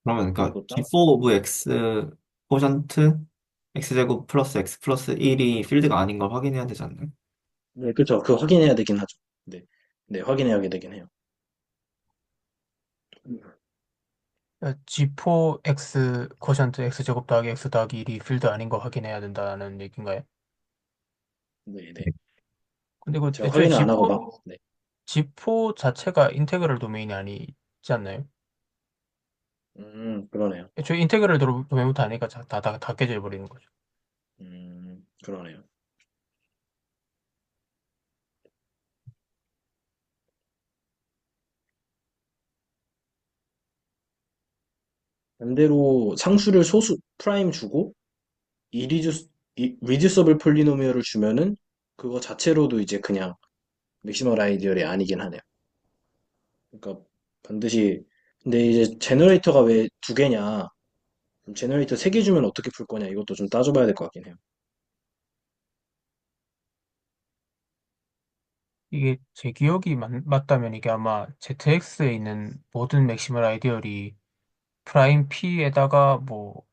그러면 그러니까 그리고 딱 G4 오브 X 코션트 X제곱 플러스 X 플러스 1이 필드가 아닌 걸 확인해야 되지 않나요? 네, 그렇죠. 그 확인해야 되긴 하죠. 네. 네, 확인해야 되긴 해요. G4X 코션트 X제곱 더하기 X 더하기 1이 필드 아닌 거 확인해야 된다는 얘기인가요? 네, 네. 근데 그 제가 애초에 확인을 안 하고 막 네. G4 자체가 인테그럴 도메인이 아니지 않나요? 그러네요. 애초에 인테그럴 도메인부터 아니니까 다 깨져 버리는 거죠. 그러네요. 반대로 상수를 소수 프라임 주고 리듀서블 폴리노미얼을 주면은 그거 자체로도 이제 그냥 맥시멀 아이디얼이 아니긴 하네요. 그러니까 반드시 근데 이제 제너레이터가 왜 두 개냐? 그럼 제너레이터 세 개 주면 어떻게 풀 거냐? 이것도 좀 따져봐야 될 것 같긴 해요. 이게 제 기억이 맞다면 이게 아마 ZX에 있는 모든 맥시멀 아이디얼이 프라임 P에다가 뭐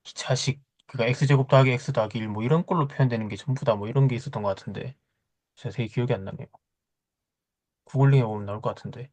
기차식 그니까 X제곱 더하기 X 더하기 1 뭐 이런 걸로 표현되는 게 전부 다 뭐 이런 게 있었던 것 같은데 자세히 기억이 안 나네요. 구글링해 보면 나올 것 같은데.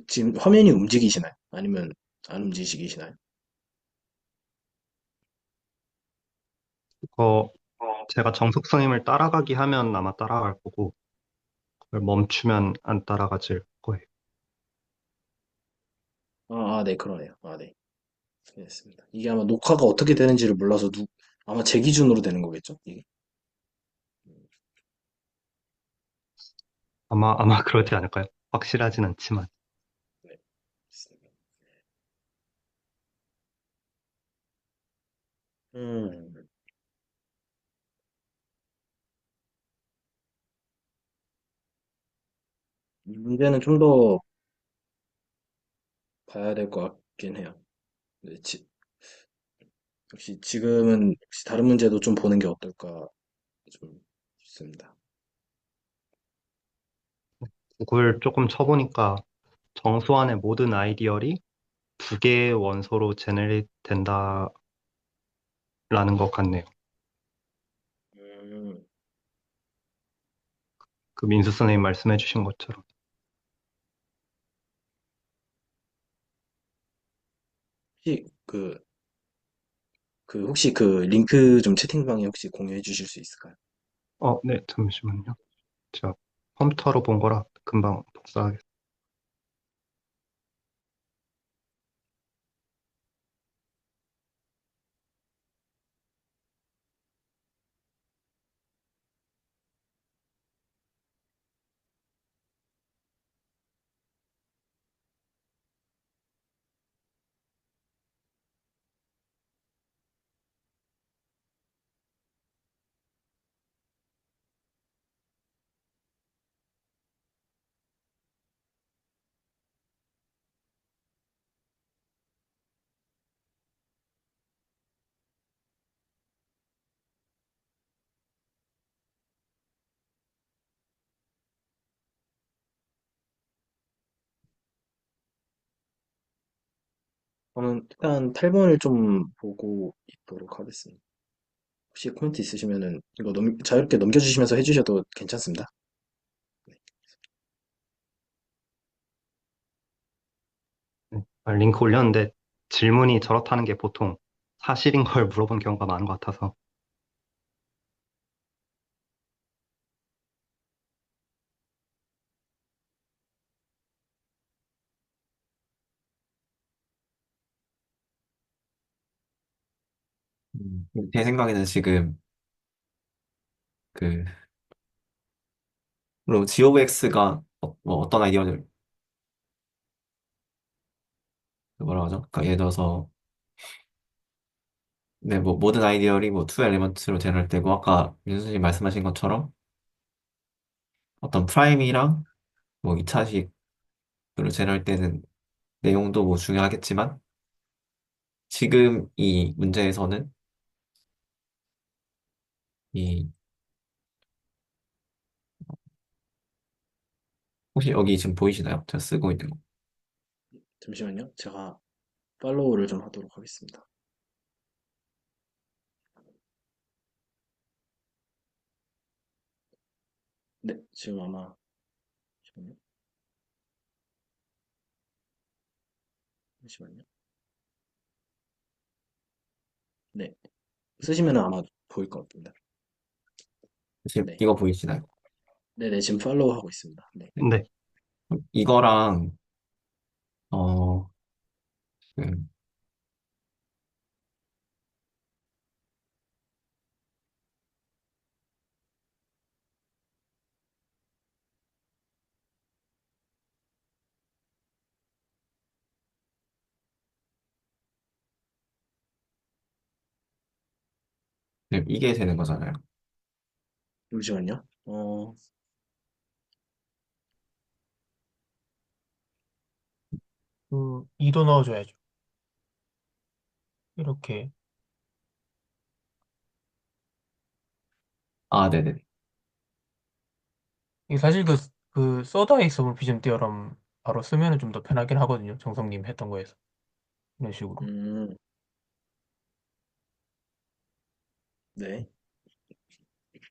지금 화면이 움직이시나요? 아니면 안 움직이시나요? 그거 제가 정석선임을 따라가기 하면 아마 따라갈 거고, 그걸 멈추면 안 따라가질 거예요. 네, 그러네요. 네. 알겠습니다. 이게 아마 녹화가 어떻게 되는지를 몰라서 아마 제 기준으로 되는 거겠죠? 이게. 아마 그러지 않을까요? 확실하진 않지만. 네. 알겠습니다. 음, 이 문제는 좀 더 봐야 될 것 같긴 해요. 네, 역시 지금은 혹시 다른 문제도 좀 보는 게 어떨까 좀 싶습니다. 구글 조금 쳐보니까 정수환의 모든 아이디얼이 두 개의 원소로 제네레이트 된다라는 것 같네요. 음, 그 민수 선생님 말씀해 주신 것처럼. 혹시 혹시 그 링크 좀 채팅방에 혹시 공유해 주실 수 있을까요? 네, 잠시만요. 제가 컴퓨터로 본 거라 금방 복사하겠습니다. 저는 일단 탈문을 좀 보고 있도록 하겠습니다. 혹시 코멘트 있으시면은 이거 자유롭게 넘겨주시면서 해주셔도 괜찮습니다. 네. 링크 올렸는데 질문이 저렇다는 게 보통 사실인 걸 물어본 경우가 많은 것 같아서. 제 생각에는 지금 그 그리고 g of x가 뭐 어떤 아이디어를 뭐라 하죠? 그러니까 예를 들어서 네, 뭐 모든 아이디어리 뭐 투 엘리먼트로 제너럴되고 아까 민수님 말씀하신 것처럼 어떤 프라임이랑 뭐 2차식으로 제너럴되는 내용도 뭐 중요하겠지만 지금 이 문제에서는 이 혹시 여기 지금 보이시나요? 제가 쓰고 있는 거. 잠시만요. 제가 팔로우를 좀 하도록 하겠습니다. 네, 지금 아마 잠시만요. 잠시만요. 네, 쓰시면은 아마 보일 것 같습니다. 지금 네, 이거 보이시나요? 네네, 지금 팔로우 하고 있습니다. 네, 네, 이거랑 어, 그 네, 이게 되는 거잖아요. 잠시만요. 그 2도 넣어줘야죠. 이렇게. 아, 네네. 이게 사실 그 서다이소몰피즘 티어럼 바로 쓰면은 좀 더 편하긴 하거든요. 정성님 했던 거에서. 이런 식으로. 음, 네.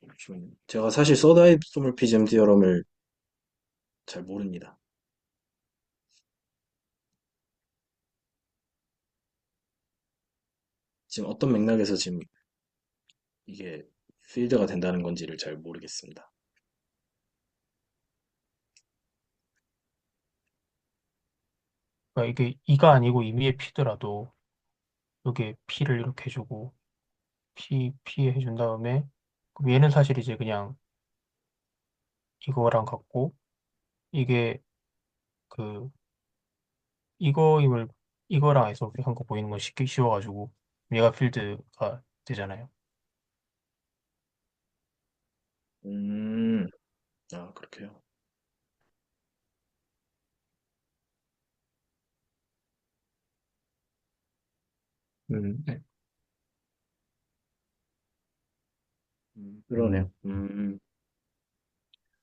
잠시만요. 제가 사실 서다이소몰피즘 디어럼을 잘 모릅니다. 지금 어떤 맥락에서 지금 이게 필드가 된다는 건지를 잘 모르겠습니다. 그러니까 이게 이가 아니고 이미의 피더라도 여기에 피를 이렇게 해주고 피 해준 다음에 그럼 얘는 사실 이제 그냥 이거랑 같고 이게 그 이거임을 이거랑 해서 한 거 보이는 건 쉽게 쉬워가지고 얘가 필드가 되잖아요. 음, 아, 그렇게요. 네. 그러네요.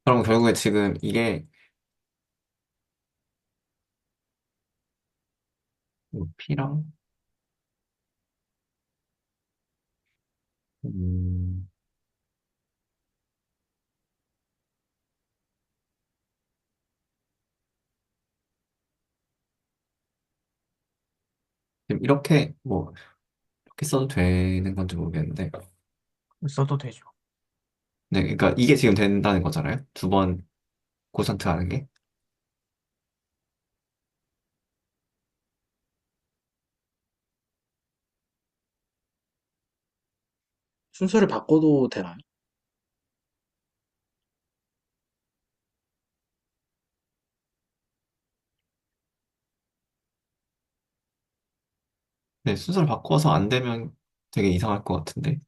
그럼 결국에 지금 이게 P랑 음, 지금 이렇게 뭐 이렇게 써도 되는 건지 모르겠는데, 써도 되죠. 네, 그러니까 이게 지금 된다는 거잖아요. 두 번 고선트 하는 게. 순서를 바꿔도 되나요? 네, 순서를 바꿔서 안 되면 되게 이상할 것 같은데.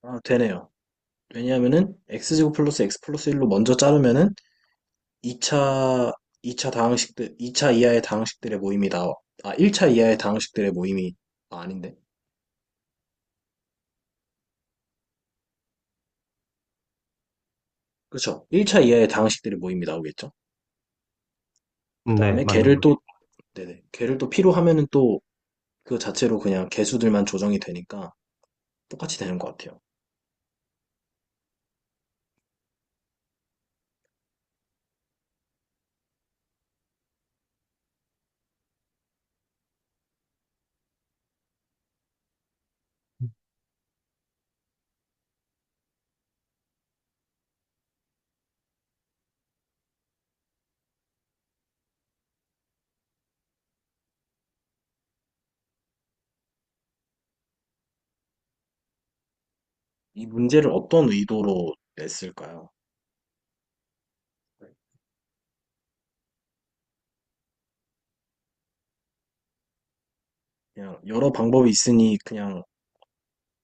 아, 되네요. 왜냐하면은 x제곱 플러스 x 플러스 1로 먼저 자르면은 2차 2차 이하의 다항식들의 모임이 나와. 아, 1차 이하의 다항식들의 모임이 아닌데. 그렇죠. 1차 이하의 다항식들의 모임이 나오겠죠. 네, 그다음에 맞는 것 네네. 걔를 또 필요 하면은 또 그 자체로 그냥 개수들만 조정이 되니까 똑같이 되는 것 같아요. 이 문제를 어떤 의도로 냈을까요? 그냥 여러 방법이 있으니 그냥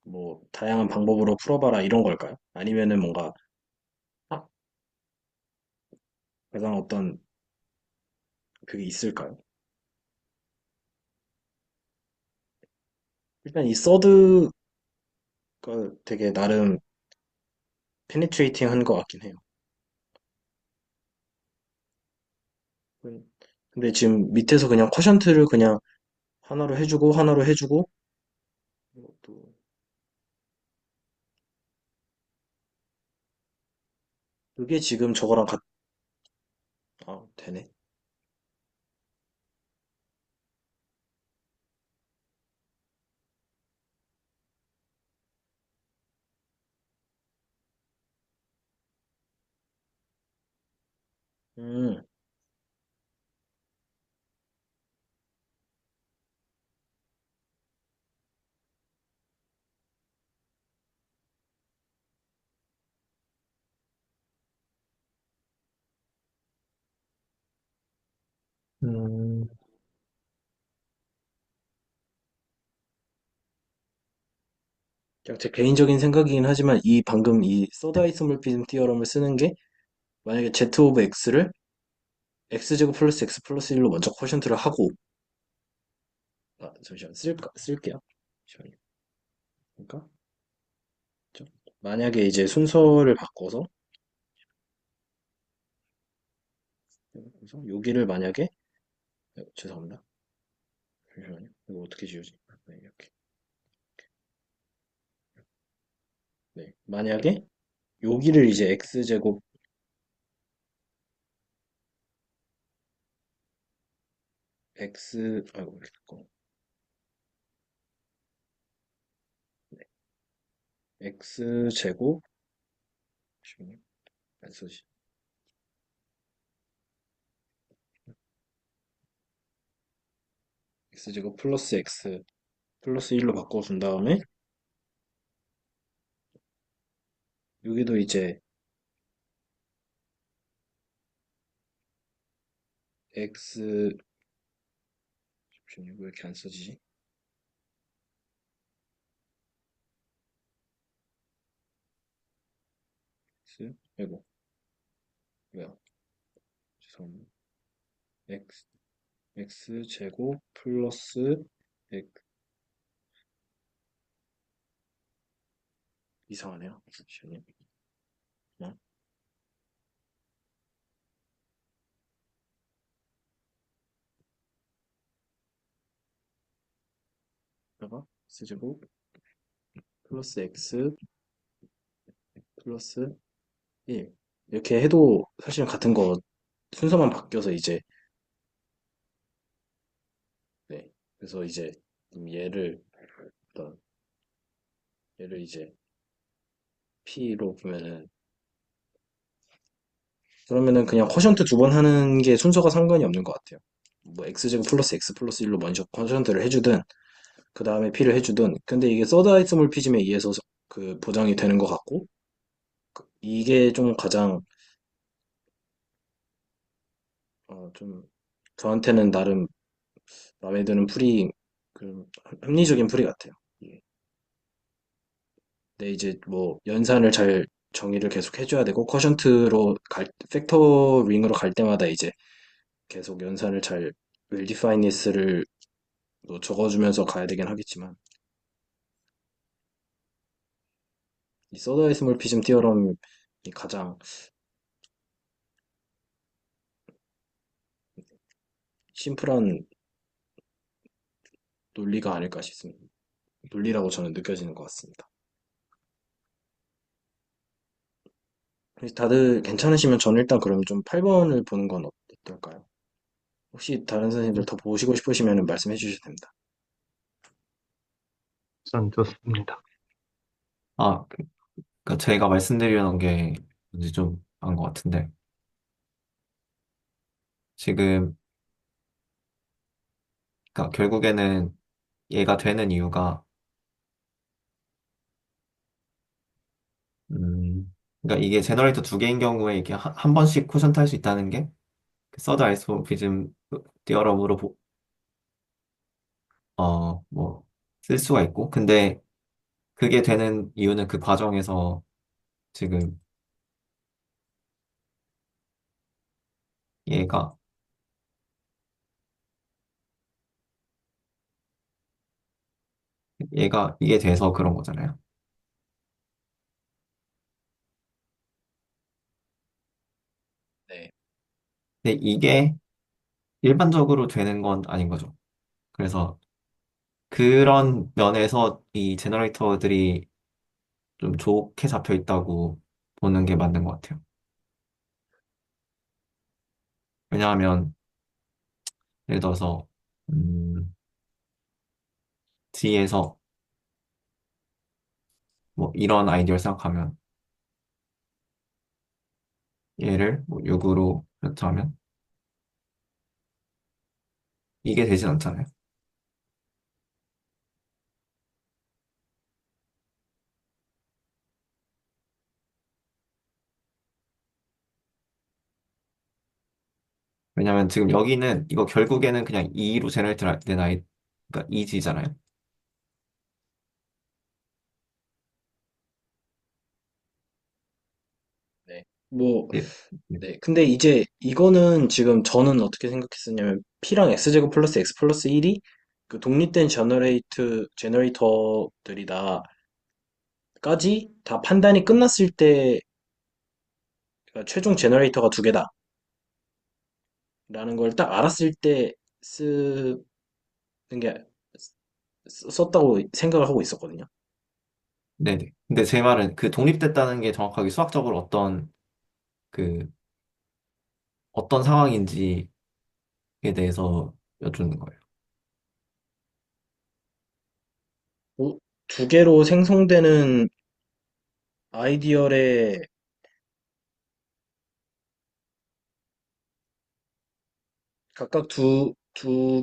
뭐 다양한 방법으로 풀어봐라 이런 걸까요? 아니면은 뭔가 아, 가장 어떤 그게 있을까요? 일단 이 서드가 되게 나름 페니트레이팅 한 것 같긴 해요. 근데 지금 밑에서 그냥 쿼션트를 그냥 하나로 해주고 또 그게 지금 저거랑 되네. 음, 그냥 제 개인적인 생각이긴 하지만 이 방금 이 서드 아이소몰피즘 티어럼을 쓰는 게 만약에 Z 오브 X를 X제곱 플러스 X 플러스 1로 먼저 쿼션트를 하고 잠시만 쓸게요. 잠시만요. 그러니까 만약에 이제 순서를 바꿔서 그래서 여기를 만약에 죄송합니다. 잠시만요. 이거 어떻게 지우지? 네, 이렇게. 네. 만약에 여기를 이제 X제곱 아이고 이렇게 됐고 X제곱 잠시만요. 안 써지. X제곱 플러스 X 플러스 1로 바꿔준 다음에 여기도 이제 X 잠시만요. 왜 이렇게 안 써지지? X 아이고 왜요? 죄송합니다. X X제곱 플러스 X 이상하네요. 잠시만요. 어? 여기다가 X제곱 플러스 X 플러스 1 이렇게 해도 사실은 같은 거 순서만 바뀌어서 이제 네 그래서 이제 어떤 얘를 이제 P로 보면은 그러면은 그냥 쿼션트 두 번 하는 게 순서가 상관이 없는 것 같아요. 뭐 X제곱 플러스 X 플러스 1로 먼저 쿼션트를 해주든 그 다음에 P를 해주든 근데 이게 서드 아이소몰피즘에 의해서 그 보장이 되는 것 같고 이게 좀 가장 좀 저한테는 나름 마음에 드는 그 합리적인 풀이 같아요. 이게. 근데 이제 뭐 연산을 잘 정의를 계속 해줘야 되고 팩터링으로 갈 때마다 이제 계속 연산을 잘 웰디파이니스를 뭐 적어주면서 가야 되긴 하겠지만 이 서더이스몰피즘 티어럼이 가장 심플한 논리가 아닐까 싶습니다. 논리라고 저는 느껴지는 것 같습니다. 다들 괜찮으시면 저는 일단 그럼 좀 8번을 보는 건 어떨까요? 혹시 다른 선생님들 더 보시고 싶으시면 말씀해 주셔도 됩니다. 전 좋습니다. 아, 그러니까 제가 말씀드리려는 게 뭔지 좀 안 것 같은데 지금 그러니까 결국에는 얘가 되는 이유가 그러니까 이게 제너레이터 두 개인 경우에 이렇게 한 번씩 쿠션트 할 수 있다는 게 서드 아이소모피즘 디어럼으로 뭐 쓸 수가 있고 근데 그게 되는 이유는 그 과정에서 지금 얘가 이게 돼서 그런 거잖아요. 네. 근데 이게 일반적으로 되는 건 아닌 거죠. 그래서 그런 면에서 이 제너레이터들이 좀 좋게 잡혀 있다고 보는 게 맞는 것 같아요. 왜냐하면 예를 들어서 음, D에서 뭐 이런 아이디어를 생각하면 얘를 뭐 6으로 이렇게 하면 이게 되진 않잖아요. 왜냐하면 지금 여기는 이거 결국에는 그냥 2로 제너레이트 된 아이 그러니까 2G잖아요. 뭐, 예, 예. 네. 근데 이제 이거는 지금 저는 어떻게 생각했었냐면 P랑 X제곱 플러스 X 플러스 1이 그 독립된 제너레이터들이다까지 다 판단이 끝났을 때 그러니까 최종 제너레이터가 두 개다라는 걸 딱 알았을 때 쓰는 게 썼다고 생각을 하고 있었거든요. 네네. 근데 제 말은 그 독립됐다는 게 정확하게 수학적으로 그, 어떤 상황인지에 대해서 여쭙는 거예요. 뭐, 두 개로 생성되는 아이디얼의 각각 두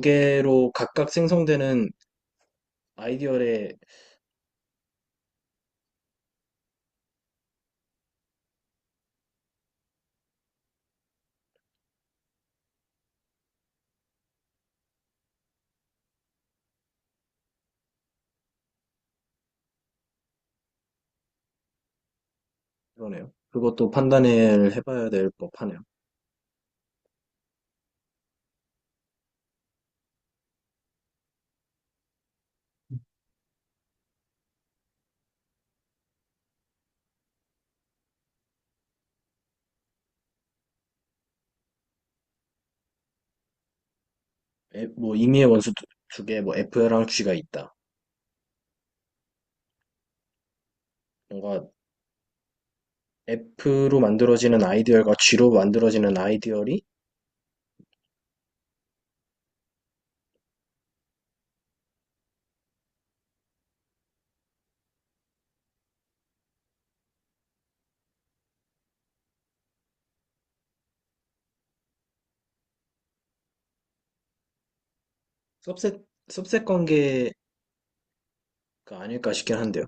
개로 각각 생성되는 아이디얼의 그러네요. 그것도 판단을 해봐야 될 법하네요. 뭐 임의의 원수 두 개, 뭐 F랑 G가 있다. 뭔가 F로 만들어지는 아이디얼과 G로 만들어지는 아이디얼이 सब셋 관계가 아닐까 싶긴 한데요.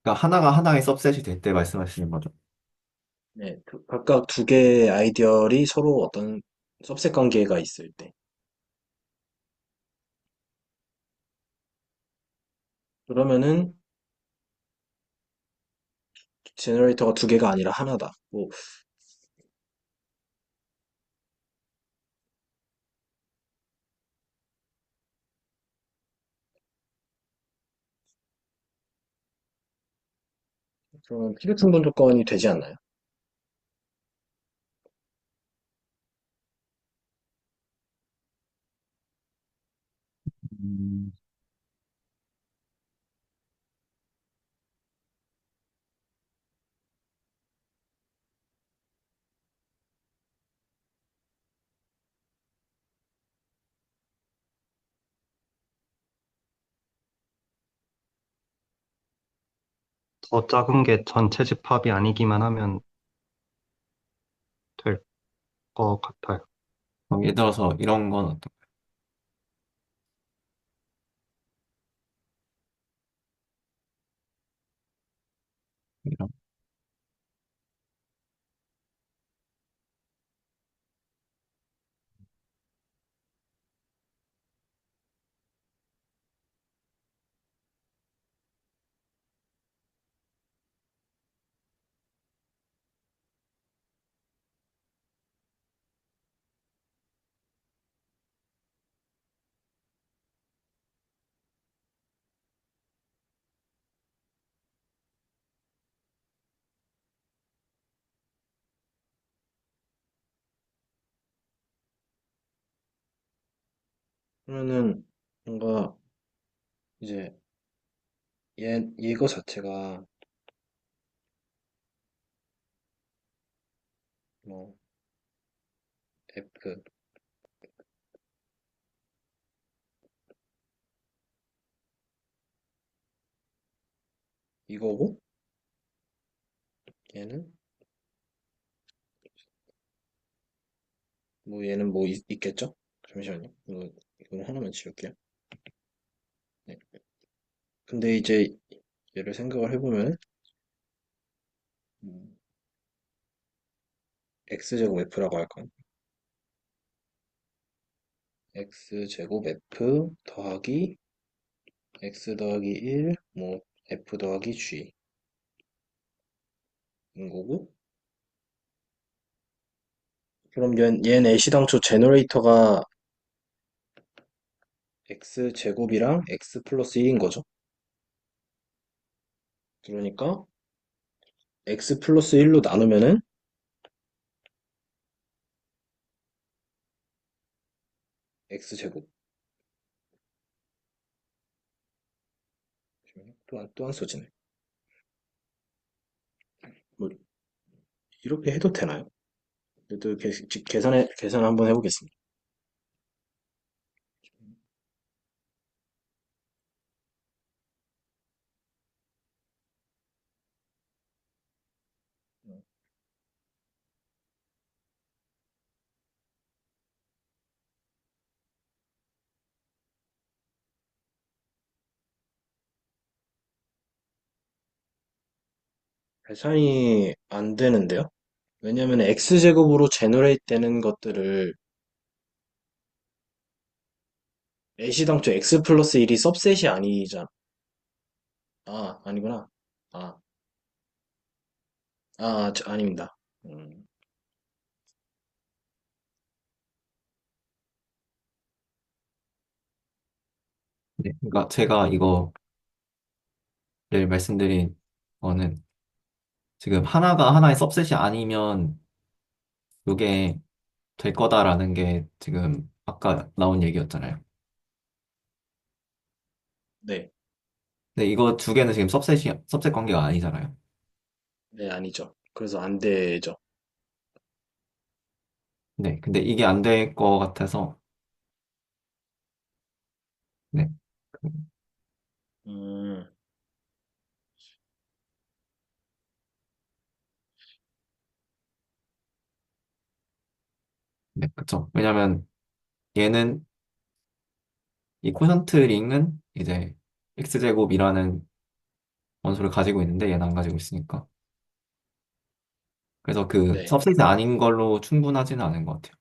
그러니까 하나가 하나의 सब셋이 될 때 말씀하시는 거죠. 네, 각각 두 개의 아이디얼이 서로 어떤 सब셋 관계가 있을 때. 그러면은 제너레이터가 두 개가 아니라 하나다. 뭐 그러면 필요충분 조건이 되지 않나요? 음, 더 작은 게 전체 집합이 아니기만 하면 될 것 같아요. 예를 들어서 이런 건 어떤, 이런. 그러면은 뭔가 이제 이거 자체가 뭐 F 이거고 얘는 뭐 얘는 뭐 있겠죠? 잠시만요. 이거 하나만 지울게요. 네. 근데 이제 얘를 생각을 해보면 음, x제곱 f라고 할까? x제곱 f 더하기 x 더하기 1, 뭐 f 더하기 g인 거고 그럼 얘는 애시당초 제너레이터가 x제곱이랑 x 플러스 1인 거죠. 그러니까 x 플러스 1로 나누면은 x제곱 또 안 써지네. 뭐 이렇게 해도 되나요? 또 계산 한번 해보겠습니다. 계산이 안 되는데요? 왜냐면 x제곱으로 제너레이트 되는 것들을 애시당초 x 플러스 1이 सब셋이 아니잖아. 아, 아니구나. 아, 아닙니다. 음, 네. 그러니까 제가 이거를 말씀드린 거는 지금 하나가 하나의 सब셋이 아니면 이게 될 거다라는 게 지금 아까 나온 얘기였잖아요. 네, 근데 이거 두 개는 지금 सब셋 관계가 아니잖아요. 네, 아니죠. 그래서 안 되죠. 네. 근데 이게 안 될 거 같아서, 네. 그- 음, 네, 그쵸. 왜냐면 얘는, 이 코션트 링은 이제 x제곱이라는 원소를 가지고 있는데 얘는 안 가지고 있으니까. 그래서 그 네. सब셋이 아닌 걸로 충분하지는 않은 것 같아요.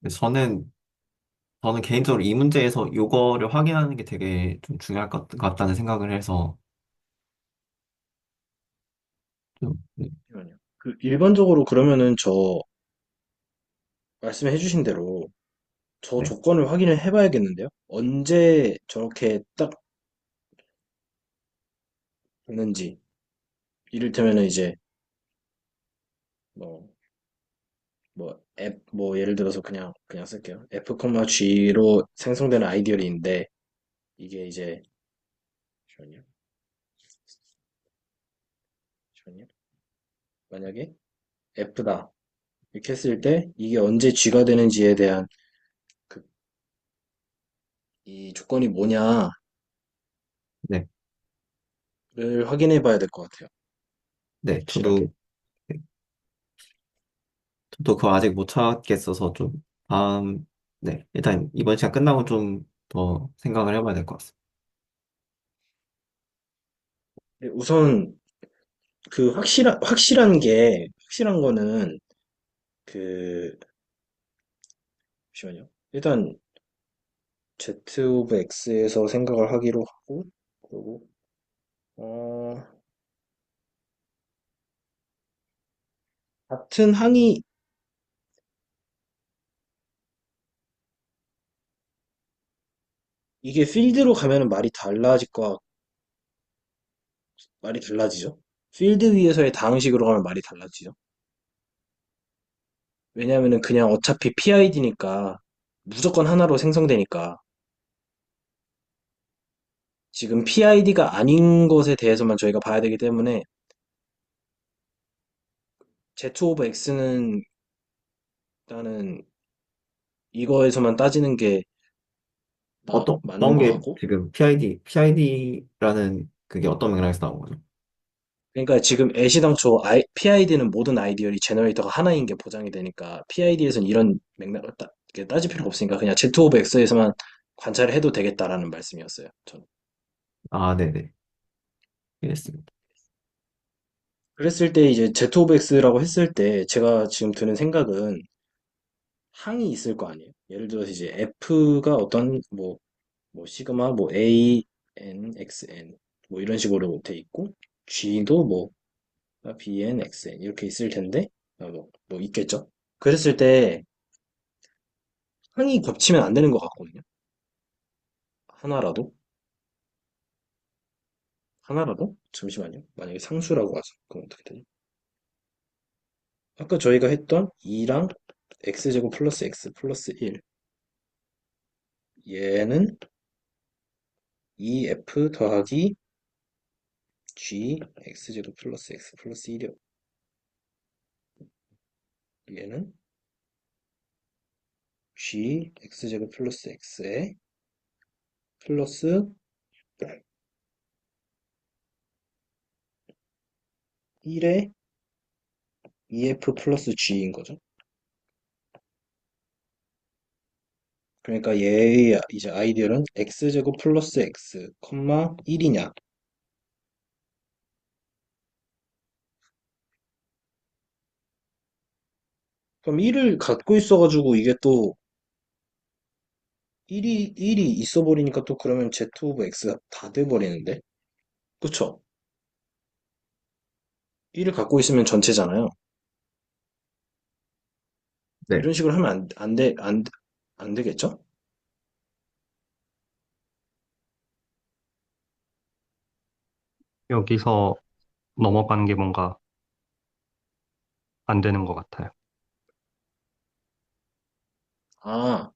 근데 저는 개인적으로 이 문제에서 요거를 확인하는 게 되게 좀 중요할 것 같다는 생각을 해서, 네, 잠시만요. 일반적으로 그러면은 말씀해 주신 대로 저 네, 조건을 확인을 해봐야겠는데요? 언제 저렇게 딱 되는지. 이를테면은 이제 뭐 예를 들어서 그냥 쓸게요. F, G로 생성되는 아이디어리인데, 이게 이제, 잠시만요. 잠시만요. 만약에 F다. 이렇게 했을 때, 이게 언제 G가 되는지에 대한 그, 이 조건이 뭐냐를 네, 확인해 봐야 될 것 같아요. 네, 확실하게. 저도 그거 아직 못 찾겠어서 좀, 네, 일단 이번 시간 끝나고 좀 더 생각을 해봐야 될 것 같습니다. 우선, 확실한 거는, 그, 잠시만요. 일단, Z 오브 X에서 생각을 하기로 하고, 그리고, 어, 같은 항이 이게 필드로 가면은 말이 달라지죠. 필드 위에서의 다항식으로 가면 말이 달라지죠. 왜냐면은 그냥 어차피 PID니까 무조건 하나로 생성되니까 지금 PID가 아닌 것에 대해서만 저희가 봐야 되기 때문에 Z 오브 X는 일단은 이거에서만 따지는 게 맞는 어떤 것 게 같고 지금 PID라는 그게 어떤 맥락에서 나온 거죠? 그러니까 지금 애시당초 PID는 모든 아이디어리 제너레이터가 하나인 게 보장이 되니까 PID에서는 이런 맥락을 이렇게 따질 필요가 없으니까 그냥 Z 오브 X에서만 관찰을 해도 되겠다라는 말씀이었어요. 저는. 아, 네네. 이해했습니다. 그랬을 때 이제 Z 오브 X라고 했을 때 제가 지금 드는 생각은 항이 있을 거 아니에요. 예를 들어서 이제 F가 어떤 뭐 시그마 뭐 A N X N 뭐 이런 식으로 돼 있고 G도 뭐 B N X N 이렇게 있을 텐데 뭐 있겠죠. 그랬을 때 항이 겹치면 안 되는 것 같거든요. 하나라도 하나라도 잠시만요. 만약에 상수라고 하자. 그럼 어떻게 되지? 아까 저희가 했던 2랑 x제곱 플러스 x 플러스 1 얘는 2f 더하기 g x제곱 플러스 x 플러스 1이요. 얘는 g x제곱 플러스 x에 플러스 1에 2f 플러스 g인 거죠. 그러니까 얘의 이제 아이디어는 x제곱 플러스 x, 1이냐. 그럼 1을 갖고 있어가지고 이게 또 1이 있어 버리니까 또 그러면 z 오브 x가 다 돼 버리는데? 그쵸? 1을 갖고 있으면 전체잖아요. 네. 이런 식으로 하면 안 되겠죠? 여기서 넘어가는 게 뭔가 안 되는 것 같아요. 아,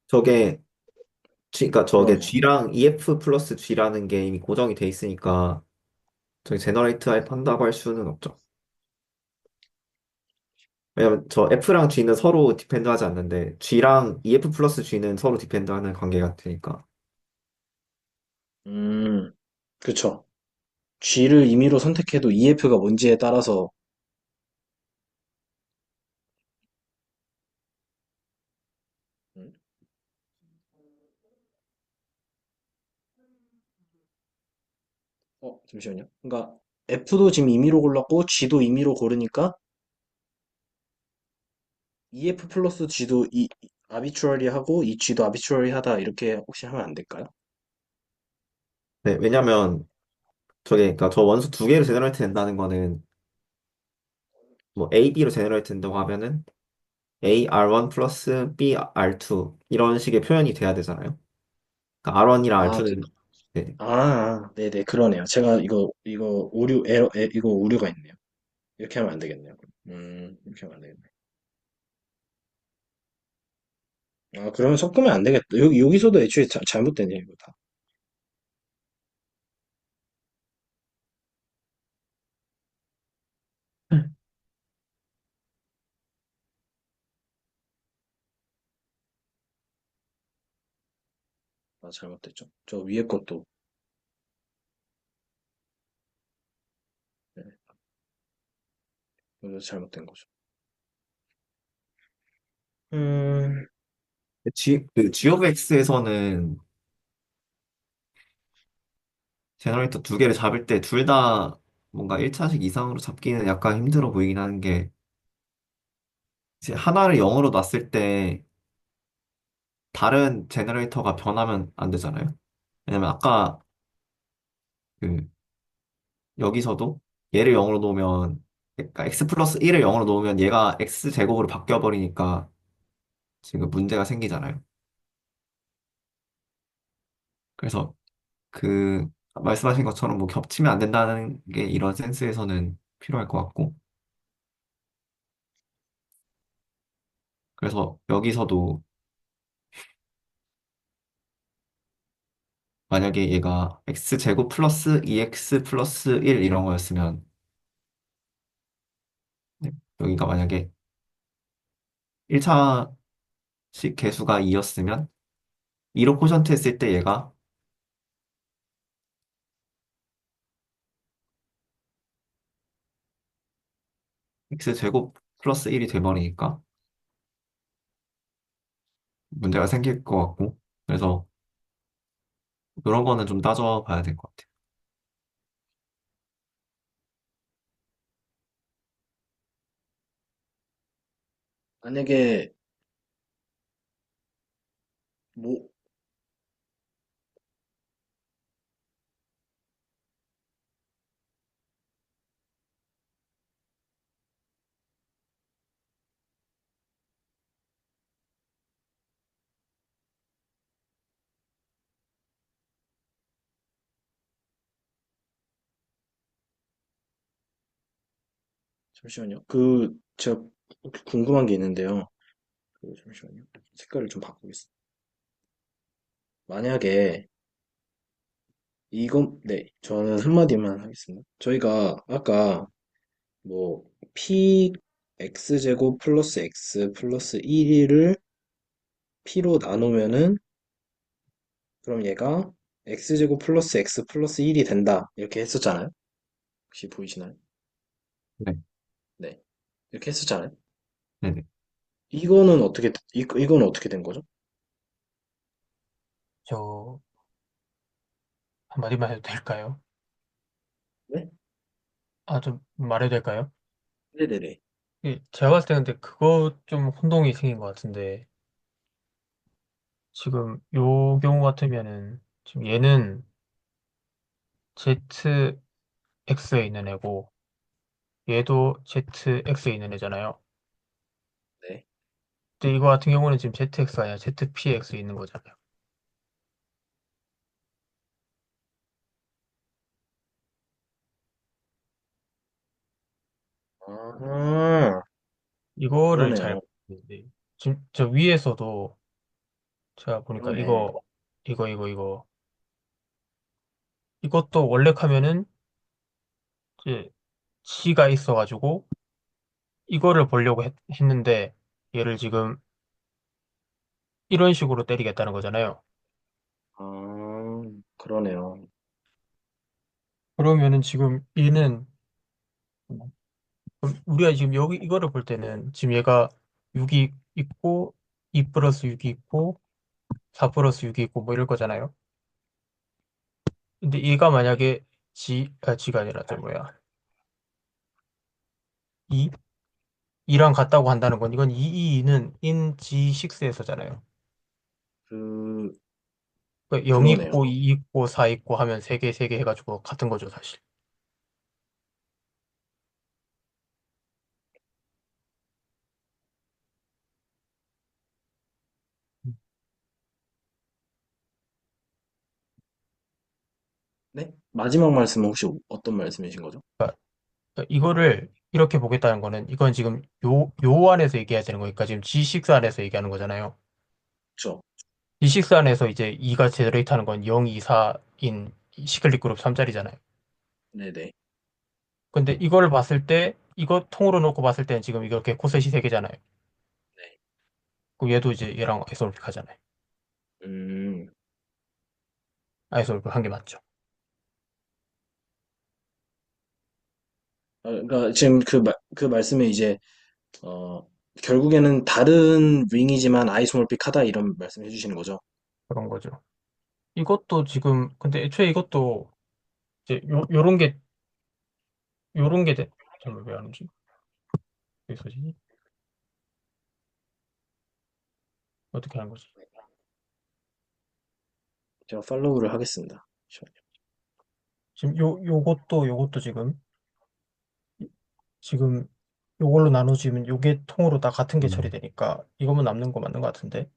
저게 그러니까 저게 그러네요. G랑 EF 플러스 G라는 게 이미 고정이 돼 있으니까 저기 제너레이트 한다고 할 수는 없죠. 왜냐면 저 F랑 G는 서로 디펜드하지 않는데 G랑 EF 플러스 G는 서로 디펜드하는 관계가 되니까. 음, 그쵸. G를 임의로 선택해도 EF가 뭔지에 따라서, 음, 잠시만요. 그러니까 F도 지금 임의로 골랐고, G도 임의로 고르니까 EF 플러스 G도 아비트러리 하고, 이 G도 아비트러리 하다, 이렇게 혹시 하면 안 될까요? 네, 왜냐면 저게 그러니까 저 원수 두 개로 제너레이트 된다는 거는 뭐 A, B로 제너레이트 된다고 하면은 A R1 플러스 B R2 이런 식의 표현이 돼야 되잖아요. 그러니까 R1이랑 아, R2는 네네, 그러네요. 제가 이거 이거 오류가 있네요. 이렇게 하면 안 되겠네요. 이렇게 하면 안 되겠네. 아, 그러면 섞으면 안 되겠다. 여기서도 애초에 잘못되네, 이거 다. 아, 잘못됐죠. 저 위에 것도, 네, 이거 잘못된 거죠. 음, G of X에서는 제너레이터 두 개를 잡을 때 둘 다 뭔가 1차식 이상으로 잡기는 약간 힘들어 보이긴 하는 게 이제 하나를 0으로 놨을 때 다른 제너레이터가 변하면 안 되잖아요. 왜냐면 아까 그 여기서도 얘를 0으로 놓으면 그러니까 x 플러스 1을 0으로 놓으면 얘가 x 제곱으로 바뀌어 버리니까 지금 문제가 생기잖아요. 그래서 그 말씀하신 것처럼 뭐 겹치면 안 된다는 게 이런 센스에서는 필요할 것 같고, 그래서 여기서도 만약에 얘가 x 제곱 플러스 2x 플러스 1 이런 거였으면, 네, 여기가 만약에 1차식 개수가 2였으면 2로 코션트 했을 때 얘가 x 제곱 플러스 1이 돼버리니까 문제가 생길 것 같고, 그래서 이런 거는 좀 따져봐야 될 것 같아요. 만약에 뭐 잠시만요. 그 제가 궁금한 게 있는데요. 잠시만요. 색깔을 좀 바꾸겠습니다. 만약에 네, 저는 한마디만 하겠습니다. 저희가 아까 뭐 p x제곱 플러스 x 플러스 1을 p로 나누면은 그럼 얘가 x제곱 플러스 x 플러스 1이 된다. 이렇게 했었잖아요. 혹시 보이시나요? 네, 네. 이렇게 했었잖아요. 네네. 이거는 어떻게 된 거죠? 저 한마디만 해도 될까요? 네? 좀 말해도 될까요? 네네네. 제가 봤을 때 근데 그거 좀 혼동이 생긴 것 같은데, 지금 요 경우 같으면은, 지금 얘는 ZX에 있는 애고, 얘도 ZX에 있는 애잖아요. 네. 근데 이거 같은 경우는 지금 ZX가 아니라 ZPX에 있는 거잖아요. 아, 이거를 잘 그러네요. 모르겠는데, 지금 저 위에서도 제가 보니까 그러네. 이거, 이것도 원래 하면은 이제 G가 있어가지고, 이거를 보려고 했는데, 얘를 지금 이런 식으로 때리겠다는 거잖아요. 아, 그러네요. 그러면은 지금 얘는, 그럼 우리가 지금 여기 이거를 볼 때는 지금 얘가 6이 있고 2 플러스 6이 있고 4 플러스 6이 있고 뭐 이럴 거잖아요. 근데 얘가 만약에 G가 아니라 저 뭐야 2? 2랑 같다고 한다는 건 이건 2는 in G6에서잖아요. 그, 0 그러네요. 있고 2 있고 4 있고 하면 3개 해가지고 같은 거죠 사실. 네? 마지막 말씀은 혹시 어떤 말씀이신 거죠? 그러니까 이거를 이렇게 보겠다는 거는 이건 지금 요 안에서 얘기해야 되는 거니까 지금 G6 안에서 얘기하는 거잖아요. 그쵸? G6 안에서 이제 2가 제너레이트 하는 건 0, 2, 4인 시클릭 그룹 3짜리잖아요. 네네. 근데 이걸 봤을 때 이거 통으로 놓고 봤을 때는 지금 이렇게 코셋이 3개잖아요. 네. 그럼 얘도 이제 얘랑 아이소몰픽 하잖아요. 음, 아이소몰픽 한 게 맞죠. 그러니까 지금 그 말씀에 이제, 어, 결국에는 다른 윙이지만 아이소몰픽하다 이런 말씀 해주시는 거죠? 그런 거죠. 이것도 지금 근데 애초에 이것도 이제 요런 게 잠깐만 왜 안 오지? 왜 서지? 어떻게 하는 거지? 제가 팔로우를 하겠습니다. 잠시만요. 지금 요것도 지금 지금 요걸로 나눠지면 요게 통으로 다 같은 게 음, 처리되니까 이것만 남는 거 맞는 것 같은데.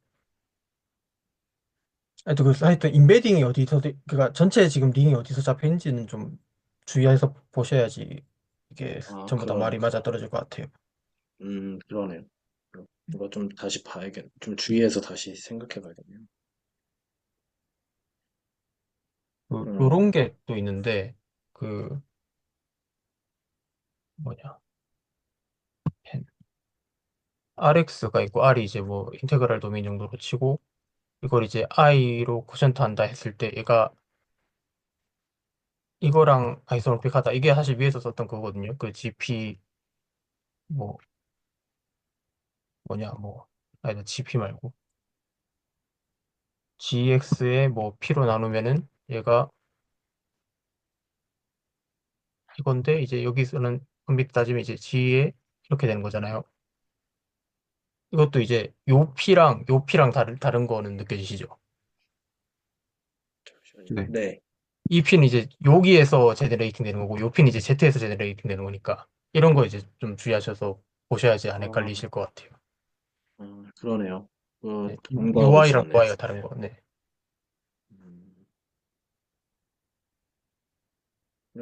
하여튼 인베딩이 어디서 그러니까 전체 지금 링이 어디서 잡혀 있는지는 좀 주의해서 보셔야지 이게 아, 전부 다 말이 맞아 떨어질 것 같아요. 그러네요. 이거 좀 다시 좀 주의해서 다시 생각해 봐야겠네요. 요런 음, 게 또 있는데 그 뭐냐 RX가 있고 R이 이제 뭐 인테그랄 도메인 정도로 치고 이걸 이제 I로 코션트 한다 했을 때 얘가 이거랑 아이소모픽 하다 이게 사실 위에서 썼던 그거거든요. 그 GP 뭐 뭐냐 뭐 아니다 GP 말고 GX에 뭐 P로 나누면은 얘가 이건데 이제 여기서는 엄밀히 따지면 이제 G에 이렇게 되는 거잖아요. 이것도 이제 요 P랑 다른 거는 느껴지시죠? 잠시만요. 네. 네. 이 P는 이제 여기에서 제너레이팅 되는 거고 요 P는 이제 Z에서 제너레이팅 되는 거니까 이런 거 이제 좀 주의하셔서 보셔야지 안 아, 헷갈리실 것 같아요. 그러네요. 네. 간과하고 UI랑 있었네요. UI가 다른 거. 네. 음,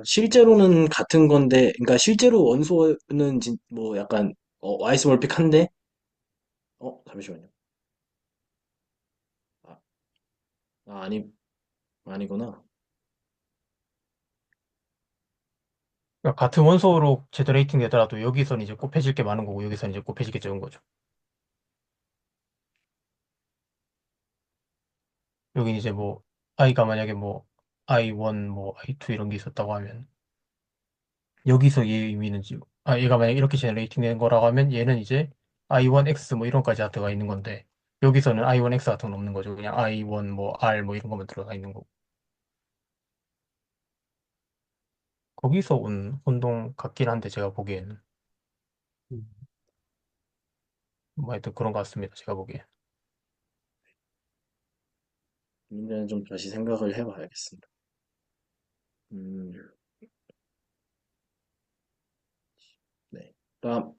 실제로는 같은 건데, 그러니까 실제로 원소는 뭐 약간 아이스몰픽한데, 잠시만요. 아, 아니 아니구나. 그러니까 같은 원소로 제너레이팅 되더라도 여기서는 이제 곱해질 게 많은 거고 여기서는 이제 곱해질 게 적은 거죠. 여긴 이제 뭐 i가 만약에 뭐 i1 뭐 i2 이런 게 있었다고 하면 여기서 얘 의미는 지금 얘가 만약에 이렇게 제너레이팅 되는 거라고 하면 얘는 이제 i1x 뭐 이런 거까지 다 들어가 있는 건데 여기서는 i1x 같은 건 없는 거죠. 그냥 i1 뭐 r 뭐 이런 것만 들어가 있는 거고 거기서 온 혼동 같긴 한데 제가 보기에는 음. 뭐 하여튼 그런 것 같습니다. 제가 보기엔. 문제는 좀 다시 생각을 해봐야겠습니다. 음, 네. 다음,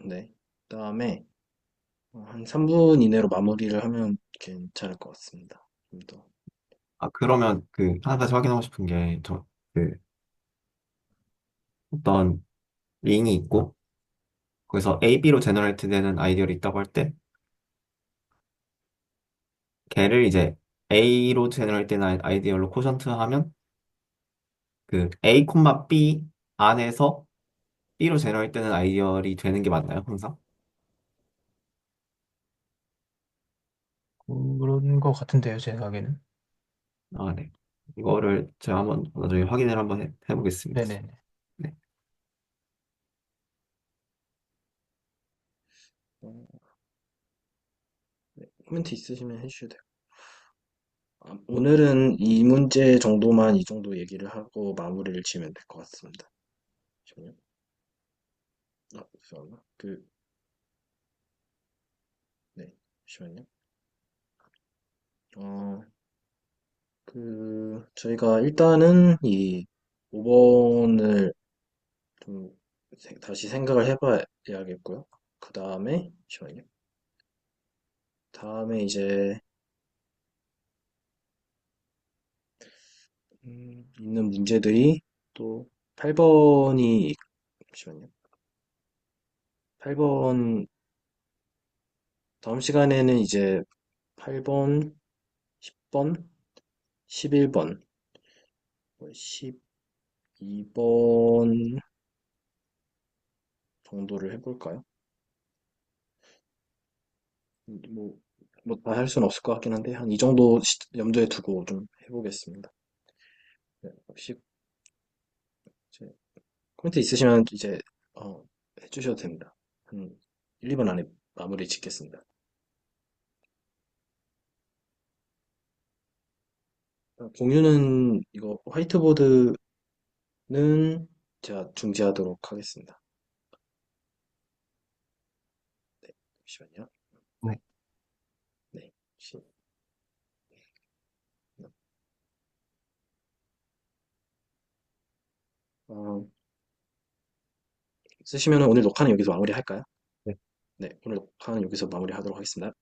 네. 다음에 한 3분 이내로 마무리를 하면 괜찮을 것 같습니다. 좀 더. 아, 그러면 그, 한 가지 확인하고 싶은 게, 그, 어떤 링이 있고, 거기서 A, B로 제너레이트 되는 아이디어를 있다고 할 때, 걔를 이제 A로 제너레이트 되는 아이디어로 코션트 하면, 그 A, B 안에서 B로 제너레이트 되는 아이디어이 되는 게 맞나요, 항상? 그런 것 같은데요, 제 생각에는. 아, 네. 이거를 제가 한번 나중에 확인을 한번 해보겠습니다. 네네네. 네. 어, 네. 코멘트 있으시면 해주셔도 돼요. 오늘은 이 문제 정도만 이 정도 얘기를 하고 마무리를 지으면 될 것 같습니다. 잠시만요. 잠깐만. 네. 잠시만요. 어, 저희가 일단은 이 5번을 좀 다시 생각을 해봐야겠고요. 그 다음에, 잠시만요. 다음에 이제, 있는 문제들이 또 8번이, 잠시만요. 8번, 다음 시간에는 이제 8번, 10번, 11번, 12번 정도를 해볼까요? 뭐, 뭐 다 할 수는 없을 것 같긴 한데, 한 이 정도 염두에 두고 좀 해보겠습니다. 네, 혹시 이제 코멘트 있으시면 이제, 어, 해주셔도 됩니다. 한 1, 2분 안에 마무리 짓겠습니다. 공유는 이거 화이트보드는 제가 중지하도록 하겠습니다. 네, 잠시만요. 네. 네, 어, 있으시면 오늘 녹화는 여기서 마무리할까요? 네. 네, 오늘 녹화는 여기서 마무리하도록 하겠습니다.